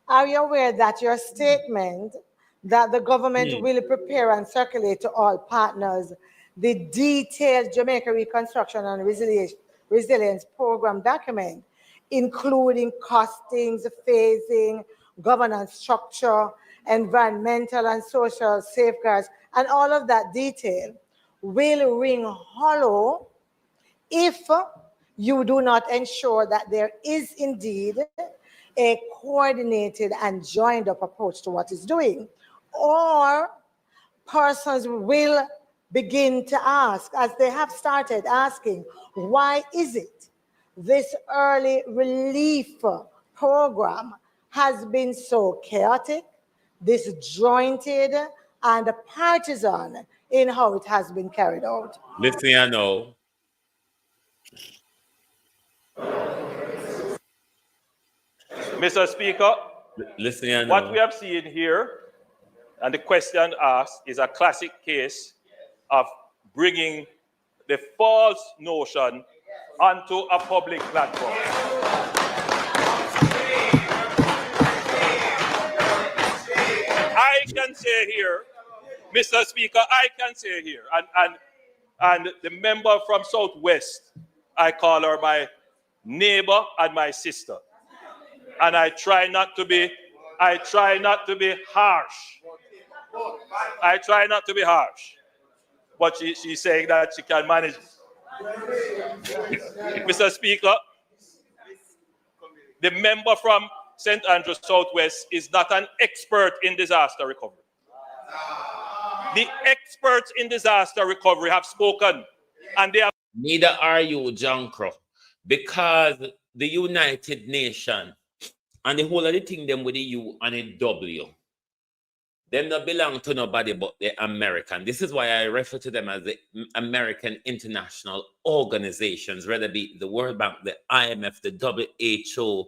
are you aware that your statement that the government will prepare and circulate to all partners the detailed Jamaica Reconstruction and Resilience Program document, including costings, phasing, governance structure, environmental and social safeguards, and all of that detail will ring hollow if you do not ensure that there is indeed a coordinated and joined up approach to what is doing? Or persons will begin to ask, as they have started asking, why is it this early relief program has been so chaotic, disjointed, and partisan in how it has been carried out? Listen, I know. Mr. Speaker, listen, I know. What we have seen here, and the question asked, is a classic case of bringing the false notion onto a public platform. I can say here, Mr. Speaker, I can say here, and the member from Southwest, I call her my neighbor and my sister. And I try not to be harsh. I try not to be harsh. But she's saying that she can manage it. Mr. Speaker, the member from St. Andrews Southwest is not an expert in disaster recovery. The experts in disaster recovery have spoken, and they have... Neither are you, John Crow, because the United Nations and the whole of the thing them with the U and a W, them not belong to nobody but the American. This is why I refer to them as the American international organizations, whether it be the World Bank, the IMF, the WHO,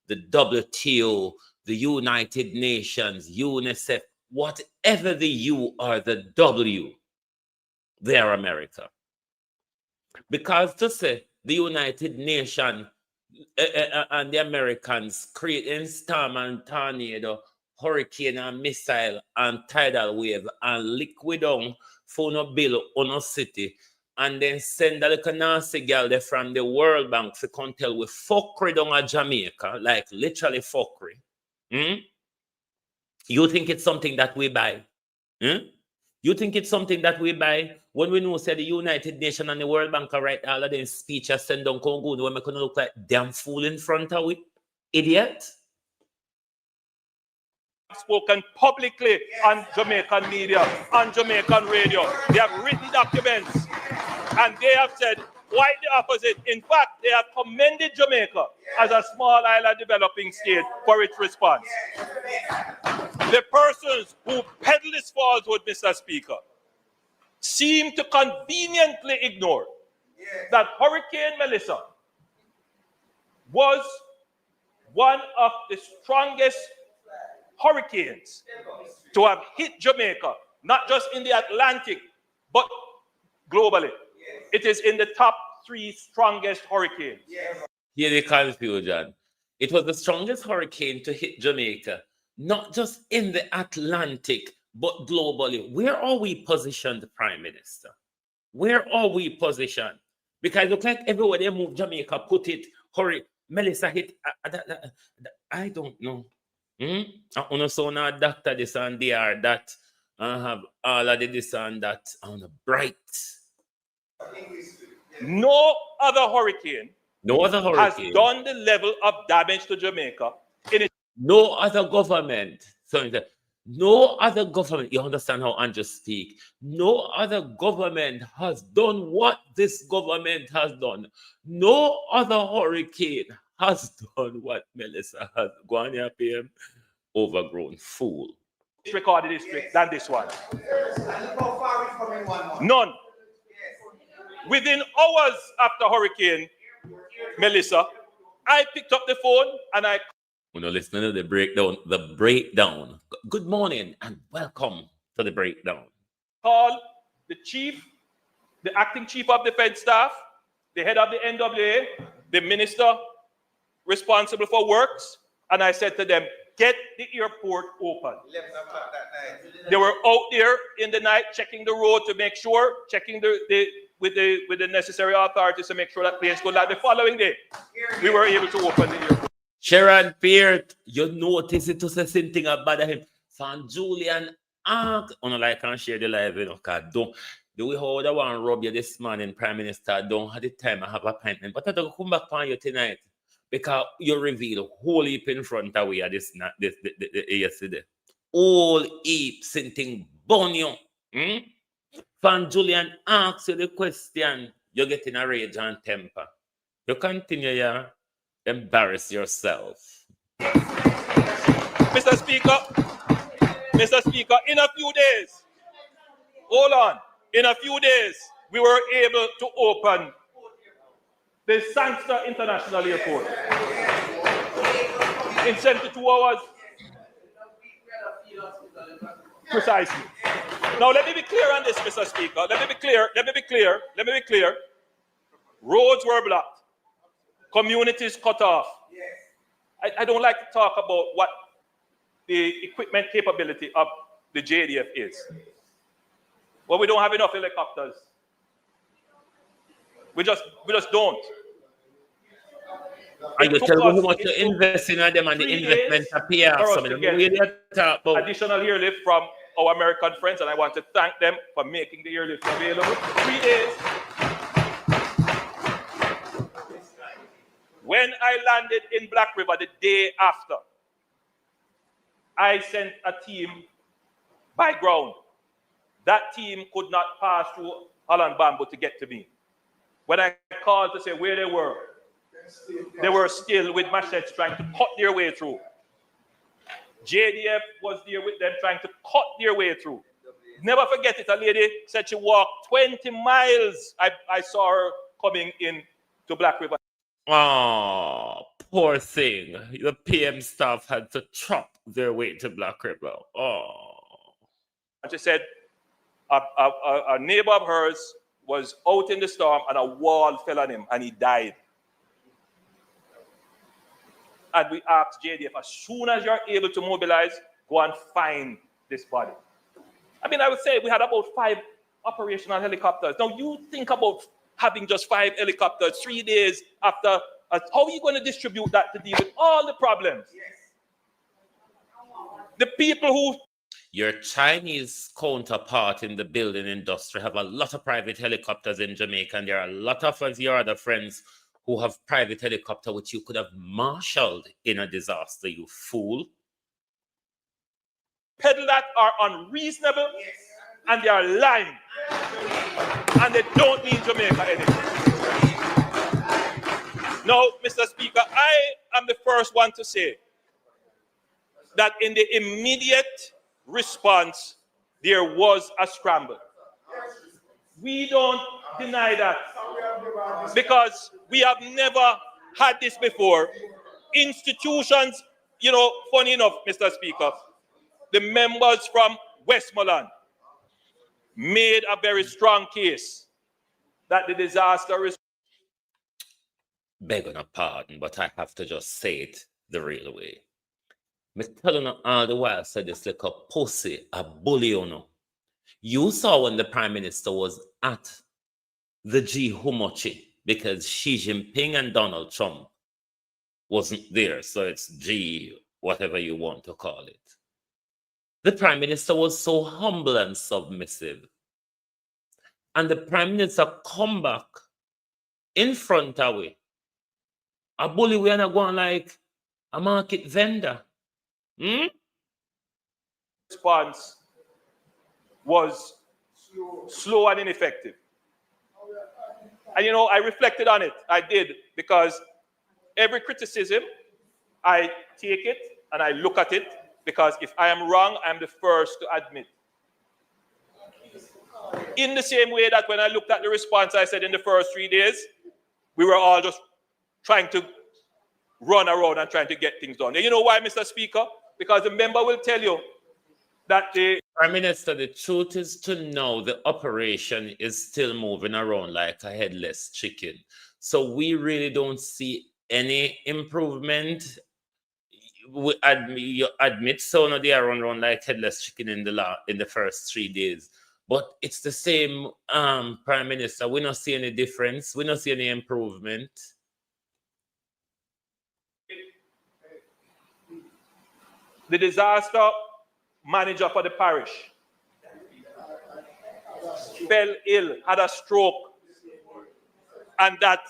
the WTO, the United Nations, UNICEF, whatever the U or the W, they are America. Because to say the United Nations and the Americans creating storm and tornado, hurricane and missile and tidal wave and liquid down for no bill on no city, and then send a little nasty girl there from the World Bank to come tell we fuckery down at Jamaica, like literally fuckery. You think it's something that we buy? You think it's something that we buy when we know say the United Nations and the World Bank are right all of them speeches send down Congo when we gonna look like damn fool in front of we? Idiot. Spoken publicly on Jamaican media, on Jamaican radio. They have written documents and they have said quite the opposite. In fact, they have commended Jamaica as a small island developing state for its response. The persons who peddle this falsehood, Mr. Speaker, seem to conveniently ignore that Hurricane Melissa was one of the strongest hurricanes to have hit Jamaica, not just in the Atlantic, but globally. It is in the top 3 strongest hurricanes. Here the confusion. It was the strongest hurricane to hit Jamaica, not just in the Atlantic, but globally. Where are we positioned, Prime Minister? Where are we positioned? Because it looks like everywhere they move Jamaica, put it, hurry, Melissa hit. I don't know. I want to sound a doctor this and there, that I have all of the this and that on the bright. No other hurricane has hurricane done the level of damage to Jamaica in its... No other government. So No other government, you understand how Andrew speak? No other government has done what this government has done. No other hurricane has done what Melissa has. Go on here, PM. Overgrown fool. Recorded district than this one. None. Within hours after Hurricane Melissa, I picked up the phone and I When you listen to the breakdown, Good morning and welcome to the breakdown. called the chief, the acting chief of defense staff, the head of the NWA, the minister responsible for works, and I said to them, get the airport open. They were out there in the night checking the road to make sure, checking with the necessary authorities to make sure that planes could land. The following day, we were able to open the airport. Sharon Peart, you notice it to say something about him. San Julian Ark, I can't share the live, because don't. The way how I want to rub you this morning, Prime Minister, don't have the time I have appointment. But I don't come back on you tonight because you reveal a whole heap in front of you this yesterday. All heap something bun you. Van Julian asks you the question, you're getting a rage and temper. You continue here, embarrass yourself. Mr. Speaker, in a few days, hold on, in a few days, we were able to open the Sangster International Airport. In 72 hours. Precisely. Now, let me be clear on this, Mr. Speaker. Let me be clear. Roads were blocked. Communities cut off. I don't like to talk about what the equipment capability of the JDF is. Well, we don't have enough helicopters. We just don't. And you tell me how much you invest in them and the investment appear. Additional airlift from our American friends, and I want to thank them for making the airlift available. 3 days. When I landed in Black River the day after, I sent a team by ground. That team could not pass through Holland Bamboo to get to me. When I called to say where they were still with machetes trying to cut their way through. JDF was there with them trying to cut their way through. Never forget it, a lady said she walked 20 miles. I saw her coming in to Black River. Oh, poor thing. The PM staff had to chop their way to Black River. Oh. And she said a neighbor of hers was out in the storm and a wall fell on him and he died. And we asked JDF, as soon as you're able to mobilize, go and find this body. I mean, I would say we had about 5 operational helicopters. Now, you think about having just 5 helicopters 3 days after. How are you going to distribute that to deal with all the problems? The people who... Your Chinese counterpart in the building industry have a lot of private helicopters in Jamaica, and there are a lot of your other friends who have private helicopter which you could have marshaled in a disaster, you fool. Peddle that are unreasonable, and they are lying. And they don't mean Jamaica anything. Now, Mr. Speaker, I am the first one to say that in the immediate response, there was a scramble. We don't deny that because we have never had this before. Institutions, funny enough, Mr. Speaker, the members from Westmoreland made a very strong case that the disaster is... Begging a pardon, but I have to just say it the real way. Me telling you all the while, said this like a pussy, a bully, You saw when the Prime Minister was at the G Humochi because Xi Jinping and Donald Trump wasn't there, so it's G, whatever you want to call it. The Prime Minister was so humble and submissive. And the Prime Minister come back in front of we. A bully, we are not going like a market vendor. response was slow and ineffective. And you know, I reflected on it. I did, because every criticism, I take it and I look at it, because if I am wrong, I'm the first to admit. In the same way that when I looked at the response, I said in the first 3 days, we were all just trying to run around and trying to get things done. And you know why, Mr. Speaker? Because the member will tell you that the Prime Minister, the truth is to know the operation is still moving around like a headless chicken. So we really don't see any improvement. You admit so now they are run around like headless chicken in the first 3 days. But it's the same, Prime Minister. We don't see any difference. We don't see any improvement. The disaster manager for the parish fell ill, had a stroke, and that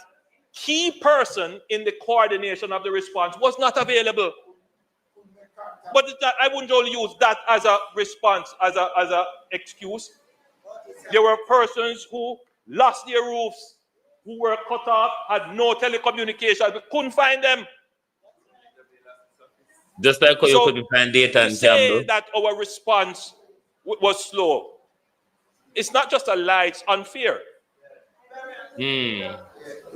key person in the coordination of the response was not available. But I wouldn't only use that as a response, as a excuse. There were persons who lost their roofs, who were cut off, had no telecommunications, we couldn't find them. Just like how you couldn't find data and say that our response was slow, it's not just a lie, it's unfair.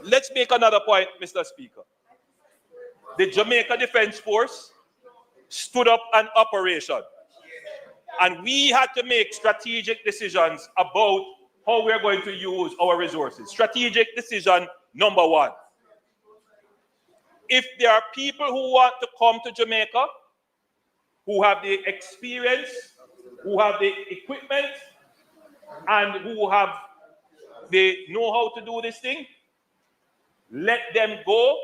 Let's make another point, Mr. Speaker. The Jamaica Defense Force stood up an operation, and we had to make strategic decisions about how we're going to use our resources. Strategic decision number one. If there are people who want to come to Jamaica, who have the experience, who have the equipment, and who have the know-how to do this thing, let them go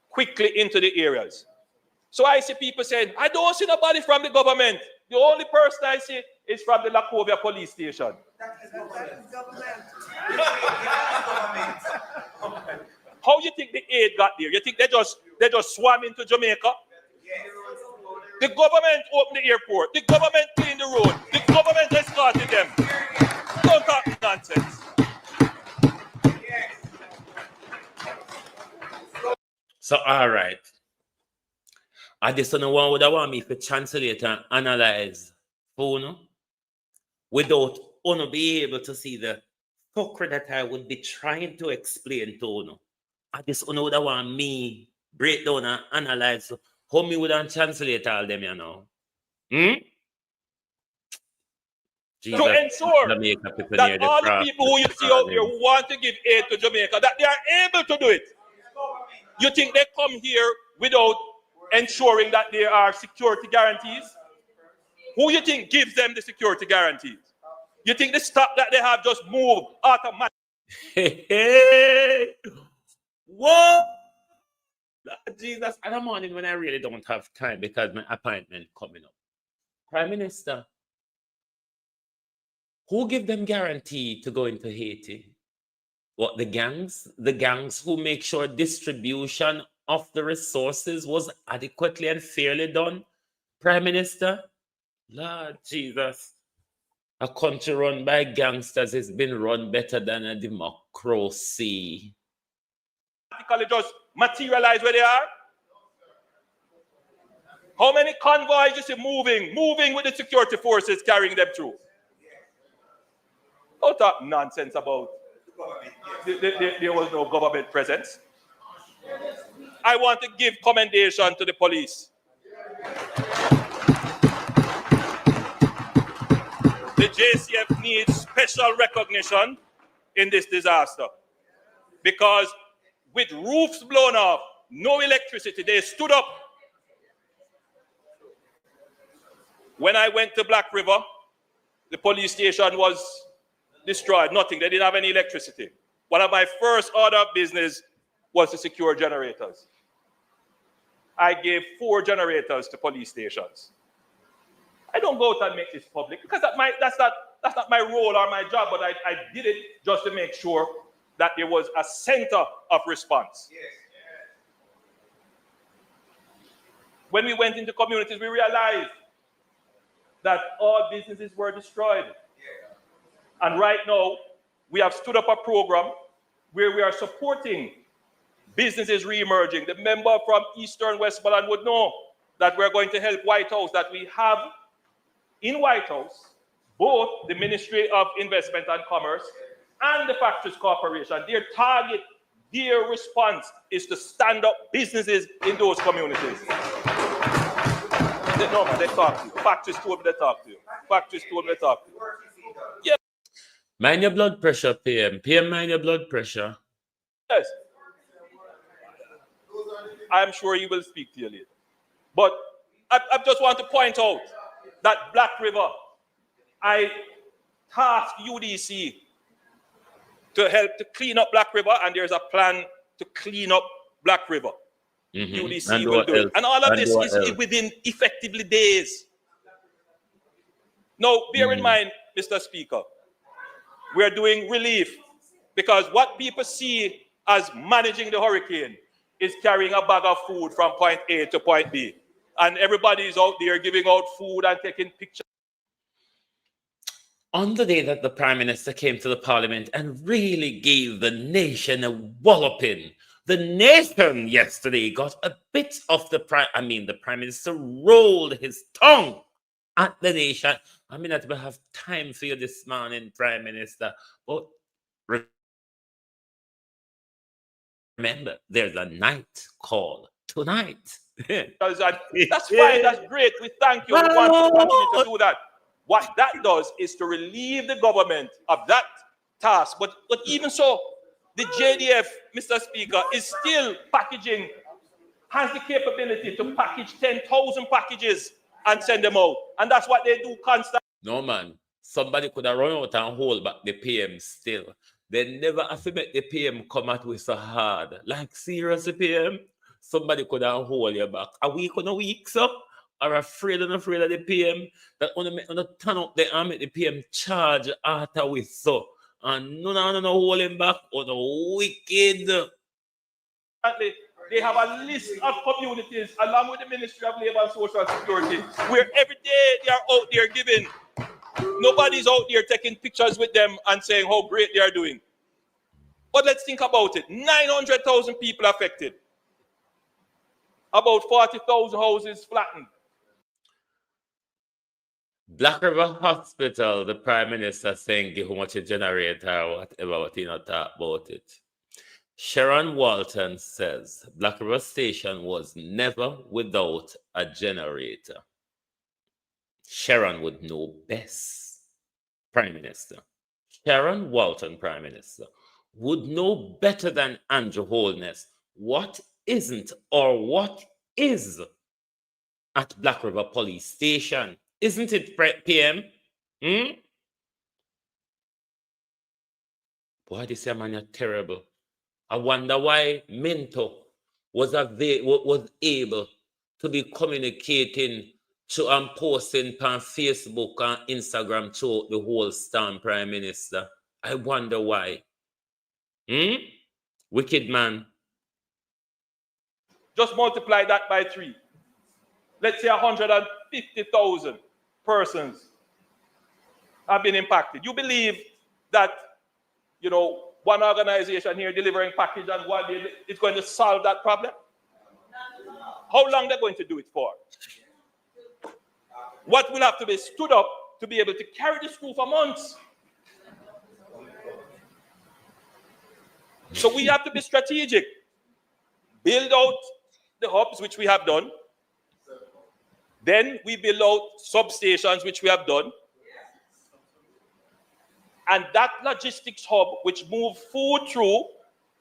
quickly into the areas. So I see people saying, I don't see nobody from the government. The only person I see is from the Lacovia police station. How you think the aid got there? You think they just swam into Jamaica? The government opened the airport. The government cleaned the road. The government escorted them. Don't talk nonsense. So, all right. I just don't know what would I want me to translate and analyze for without Uno be able to see the fuckery that I would be trying to explain to Uno. I just don't know what I want me break down and analyze how me would translate all them, you know. Jesus, to ensure that all the people who you see out there who want to give aid to Jamaica, that they are able to do it. You think they come here without ensuring that there are security guarantees? Who you think gives them the security guarantees? You think the stock that they have just move automatically? Whoa! Jesus, in the morning when I really don't have time because my appointment coming up. Prime Minister, who give them guarantee to go into Haiti? What, the gangs? The gangs who make sure distribution of the resources was adequately and fairly done? Prime Minister? Lord Jesus. A country run by gangsters has been run better than a democracy. Just materialize where they are? How many convoys you see moving with the security forces carrying them through? Don't talk nonsense about there was no government presence. I want to give commendation to the police. The JCF needs special recognition in this disaster because with roofs blown off, no electricity, they stood up. When I went to Black River, the police station was destroyed, nothing. They didn't have any electricity. One of my first order of business was to secure generators. I gave 4 generators to police stations. I don't go out and make this public because that's not my role or my job, but I did it just to make sure that there was a center of response. Yes. When we went into communities, we realized that all businesses were destroyed. And right now, we have stood up a program where we are supporting businesses re-emerging. The member from Eastern Westmoreland would know that we're going to help White House, that we have in White House both the Ministry of Investment and Commerce and the Factories Corporation. Their target, their response is to stand up businesses in those communities. No, man, they talk to you. Factories told me they talk to you. Factories told me they talk to you. Yeah. Mind your blood pressure, PM. PM, mind your blood pressure. Yes. I'm sure he will speak to you later. But I just want to point out that Black River, I tasked UDC to help to clean up Black River, and there's a plan to clean up Black River. UDC will do it. And all of this is within effectively days. Now, bear in mind, Mr. Speaker, we're doing relief because what people see as managing the hurricane is carrying a bag of food from point A to point B. And everybody is out there giving out food and taking pictures. On the day that the Prime Minister came to the Parliament and really gave the nation a walloping, the nation yesterday got a bit of the Prime Minister rolled his tongue at the nation. I mean, that we have time for you this morning, Prime Minister. But remember, there's a night call tonight. That's fine, that's great. We thank you. We want to continue to do that. What that does is to relieve the government of that task. But even so, the JDF, Mr. Speaker, is still packaging, has the capability to package 10,000 packages and send them out. And that's what they do constantly. No, man. Somebody could have run out and hold back the PM still. They never have to make the PM come at with so hard. Like, seriously, PM? Somebody could have hold you back. A week on a week, so? Are afraid of the PM that when they turn up the army, the PM charge after with so. And no hold him back on the wicked. They have a list of communities along with the Ministry of Labour and Social Security where every day they are out there giving. Nobody's out there taking pictures with them and saying how great they are doing. But let's think about it. 900,000 people affected. About 40,000 houses flattened. Black River Hospital, the Prime Minister saying give how much a generator or whatever, but he not talk about it. Sharon Walton says Black River Station was never without a generator. Sharon would know best, Prime Minister. Sharon Walton, Prime Minister, would know better than Andrew Holness what isn't or what is at Black River Police Station. Isn't it, PM? Boy, this man is terrible. I wonder why Minto was able to be communicating to and posting on Facebook and Instagram to the whole storm, Prime Minister. I wonder why. Wicked man. Just multiply that by 3. Let's say 150,000 persons have been impacted. You believe that, one organization here delivering package and one day is going to solve that problem? How long they're going to do it for? What will have to be stood up to be able to carry the school for months? So we have to be strategic. Build out the hubs, which we have done. Then we build out substations, which we have done. And that logistics hub, which move food through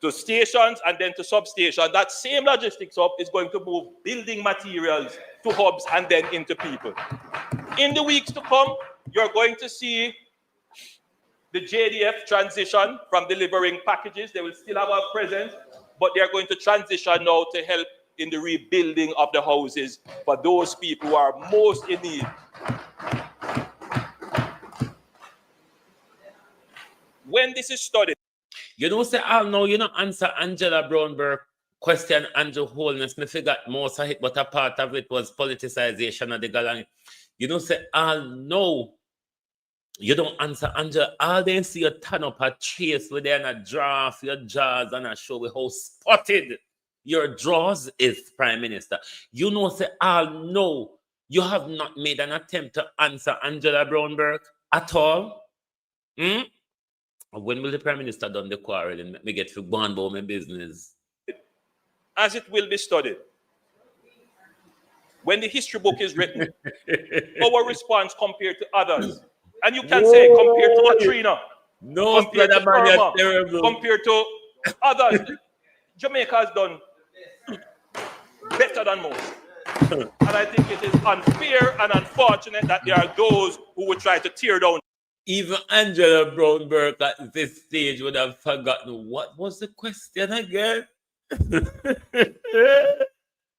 to stations and then to substations, that same logistics hub is going to move building materials to hubs and then into people. In the weeks to come, you're going to see the JDF transition from delivering packages. They will still have a presence, but they're going to transition now to help in the rebuilding of the houses for those people who are most in need. When this is studied. Say, no, answer Angela Brownberg question, Andrew Holness. Me forgot most of it, but a part of it was politicization of the galang. You don't say, no. You don't answer Angela. All they see you turn up a chase with them a draft your jaws and a show with how spotted your draws is, Prime Minister. You know, say, no. You have not made an attempt to answer Angela Brownberg at all. When will the Prime Minister done the quarrel and make me get to go on about my business? As it will be studied. When the history book is written, our response compared to others. And you can say compared to Katrina, no, compared to man, Irma, terrible. compared to others. Jamaica has done better than most. And I think it is unfair and unfortunate that there are those who would try to tear down. Even Angela Brownberg at this stage would have forgotten what was the question again.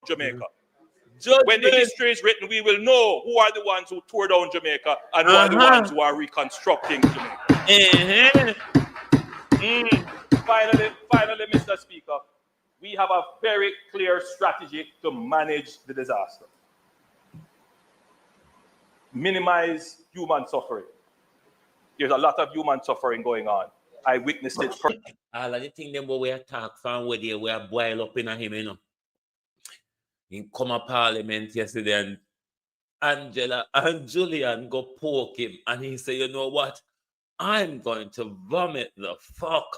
Jamaica. When the history is written, we will know who are the ones who tore down Jamaica and who are the ones who are reconstructing Jamaica. Finally, Mr. Speaker, we have a very clear strategy to manage the disaster. Minimize human suffering. There's a lot of human suffering going on. I witnessed it. All of the things them we attack from where they were boil up in him, you know. He come to Parliament yesterday and Angela and Julian go poke him and he say, you know what? I'm going to vomit the fuck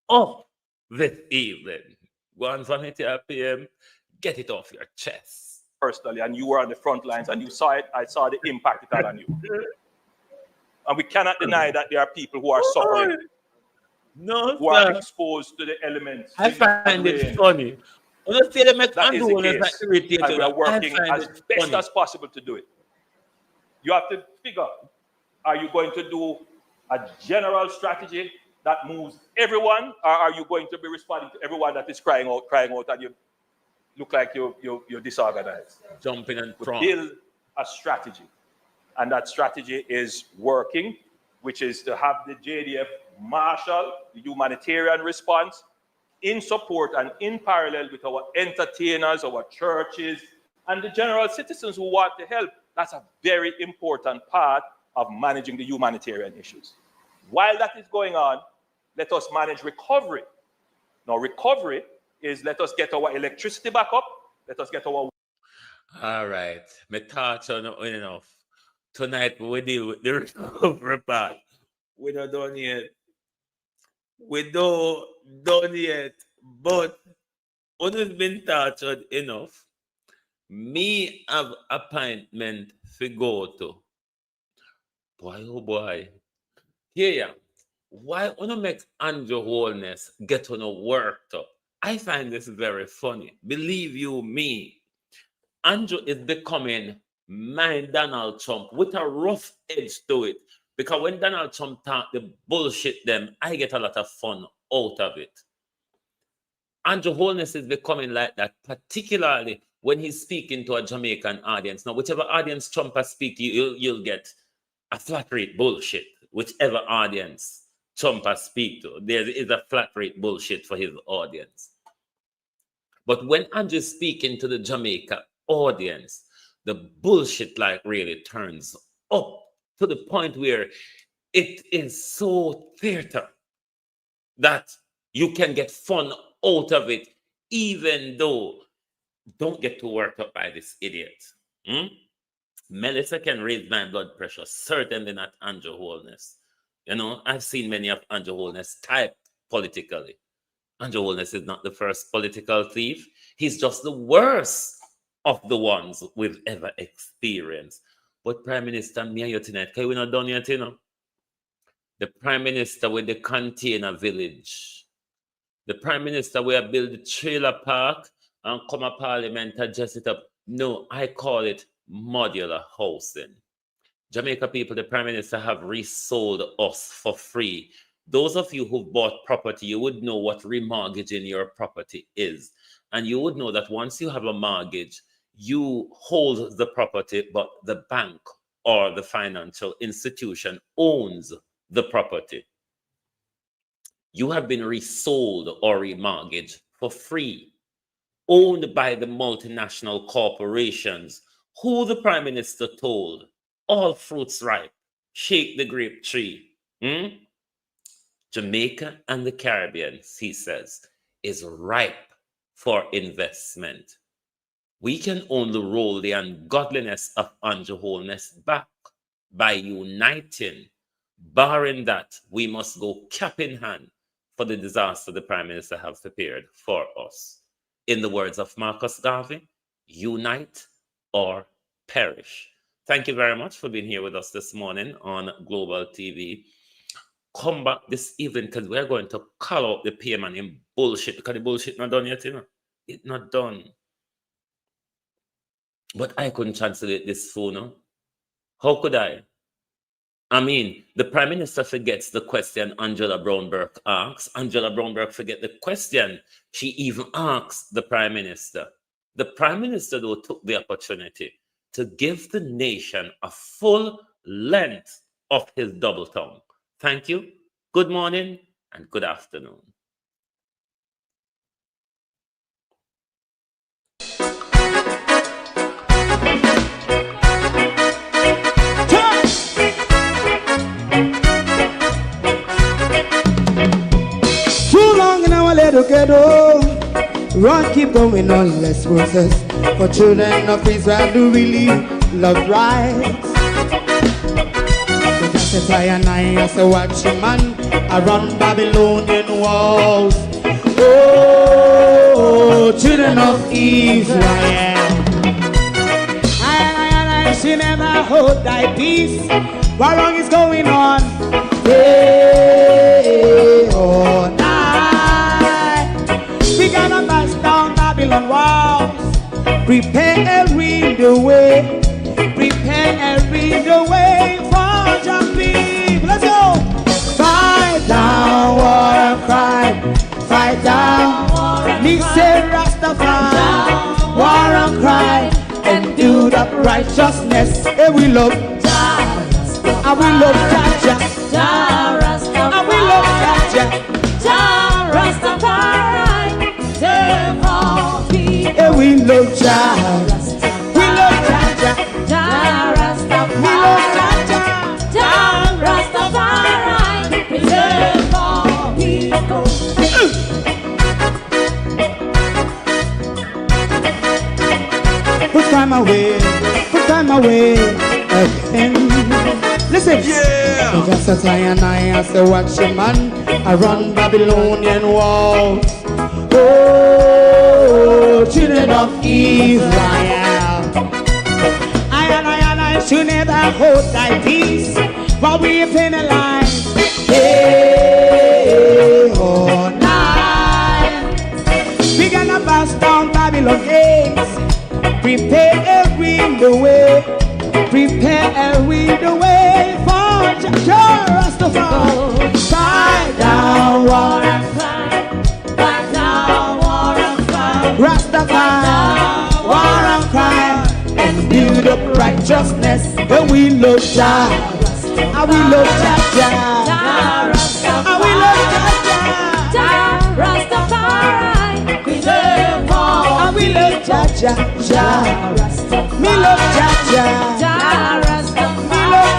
up this evening. Go and vomit your PM, get it off your chest. Personally, and you were on the front lines and you saw it, I saw the impact it had on you. And we cannot deny that there are people who are suffering, who are exposed to the elements. I find it funny. That is the case, and we are working as best as possible to do it. You have to figure, are you going to do a general strategy that moves everyone, or are you going to be responding to everyone that is crying out, and you look like you're disorganized? Jumping and build a strategy. And that strategy is working, which is to have the JDF marshal the humanitarian response in support and in parallel with our entertainers, our churches, and the general citizens who want to help. That's a very important part of managing the humanitarian issues. While that is going on, let us manage recovery. Now, recovery is let us get our electricity back up, let us get our... All right, my thoughts are not enough. Tonight, we deal with the recovery part. We don't done yet. We don't done yet. But when it's been tortured enough, me have appointment to go to. Boy, oh boy. Yeah. Why wanna make Andrew Holness get on a worked up? I find this very funny. Believe you me, Andrew is becoming my Donald Trump with a rough edge to it. Because when Donald Trump talk the bullshit them, I get a lot of fun out of it. Andrew Holness is becoming like that, particularly when he's speaking to a Jamaican audience. Now, whichever audience Trump has speak to, you'll get a flat rate bullshit. Whichever audience Trump has speak to, there is a flat rate bullshit for his audience. But when Andrew's speaking to the Jamaica audience, the bullshit like really turns up to the point where it is so theater that you can get fun out of it, even though don't get too worked up by this idiot. Melissa can raise my blood pressure, certainly not Andrew Holness. You know, I've seen many of Andrew Holness type politically. Andrew Holness is not the first political thief. He's just the worst of the ones we've ever experienced. But Prime Minister, me and you tonight, because we're not done yet, you know. The Prime Minister with the container village. The Prime Minister will build the trailer park and come to Parliament and dress it up. No, I call it modular housing. Jamaica people, the Prime Minister have resold us for free. Those of you who've bought property, you would know what remortgaging your property is. And you would know that once you have a mortgage, you hold the property, but the bank or the financial institution owns the property. You have been resold or remortgaged for free, owned by the multinational corporations who the Prime Minister told all fruits ripe. Shake the grape tree. Jamaica and the Caribbean, he says, is ripe for investment. We can only roll the ungodliness of Andrew Holness back by uniting. Barring that, we must go cap in hand for the disaster the Prime Minister has prepared for us. In the words of Marcus Garvey, unite or perish. Thank you very much for being here with us this morning on Global TV. Come back this evening because we're going to call out the payment in bullshit because the bullshit not done yet, you know. It's not done. But I couldn't translate this phone. No? How could I? I mean, the Prime Minister forgets the question Angela Brownberg asks. Angela Brownberg forget the question she even asks the Prime Minister. The Prime Minister, though, took the opportunity to give the nation a full length of his double tongue. Thank you. Good morning and good afternoon. Ghetto, run, keep going on, less process. For children of Israel do really love rights. So just a fly and I say watch a man around Babylonian walls. Oh, children of Israel, I she never hold thy peace. What wrong is going on? Hey, oh, we gonna bust down Babylon walls. Prepare and read the way. Prepare and read the way for jumping. Let's go. Fight down, war and crime. Fight down, me say Rastafari. War and crime and do that righteousness. And we love Jah. And we love Jah. And we love Jah. Jah Rastafari. Yeah, we love Jah. We love Jah. Jah Rastafari. We love Jah. Jah Rastafari. Preserve all people. Put time away. Put time away again. Listen. Yeah. So just as I and I say watch a man around Babylonian walls. Oh, children of Israel, I should never hold thy peace while we penalize. Hey, oh, night. We gonna bust down Babylon gates. Prepare and read the way. Prepare and read the way for Jah Rastafari. Fight down, war and crime. Rastafari, war and crime, and build up righteousness. And we love Jah, and we love Jah, and we love Jah, Rastafari, preserve all. And we love Jah, me love Jah, me love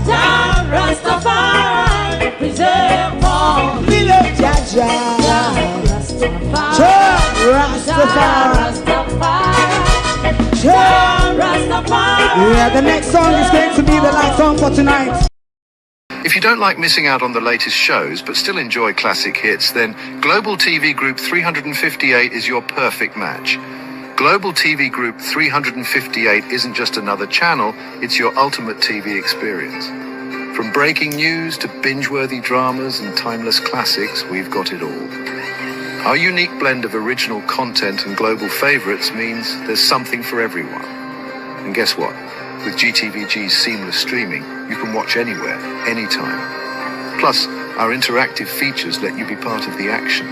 Jah, Rastafari, preserve all. Me love Jah. Yeah, the next song is going to be the last song for tonight. If you don't like missing out on the latest shows but still enjoy classic hits, then Global TV Group 358 is your perfect match. Global TV Group 358 isn't just another channel, it's your ultimate TV experience. From breaking news to binge-worthy dramas and timeless classics, we've got it all. Our unique blend of original content and global favorites means there's something for everyone. And guess what? With GTVG's seamless streaming, you can watch anywhere, anytime. Plus, our interactive features let you be part of the action.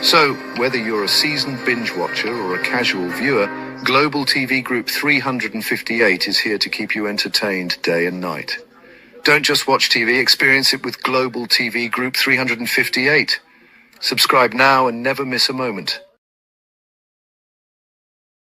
So, whether you're a seasoned binge watcher or a casual viewer, Global TV Group 358 is here to keep you entertained day and night. Don't just watch TV, experience it with Global TV Group 358. Subscribe now and never miss a moment.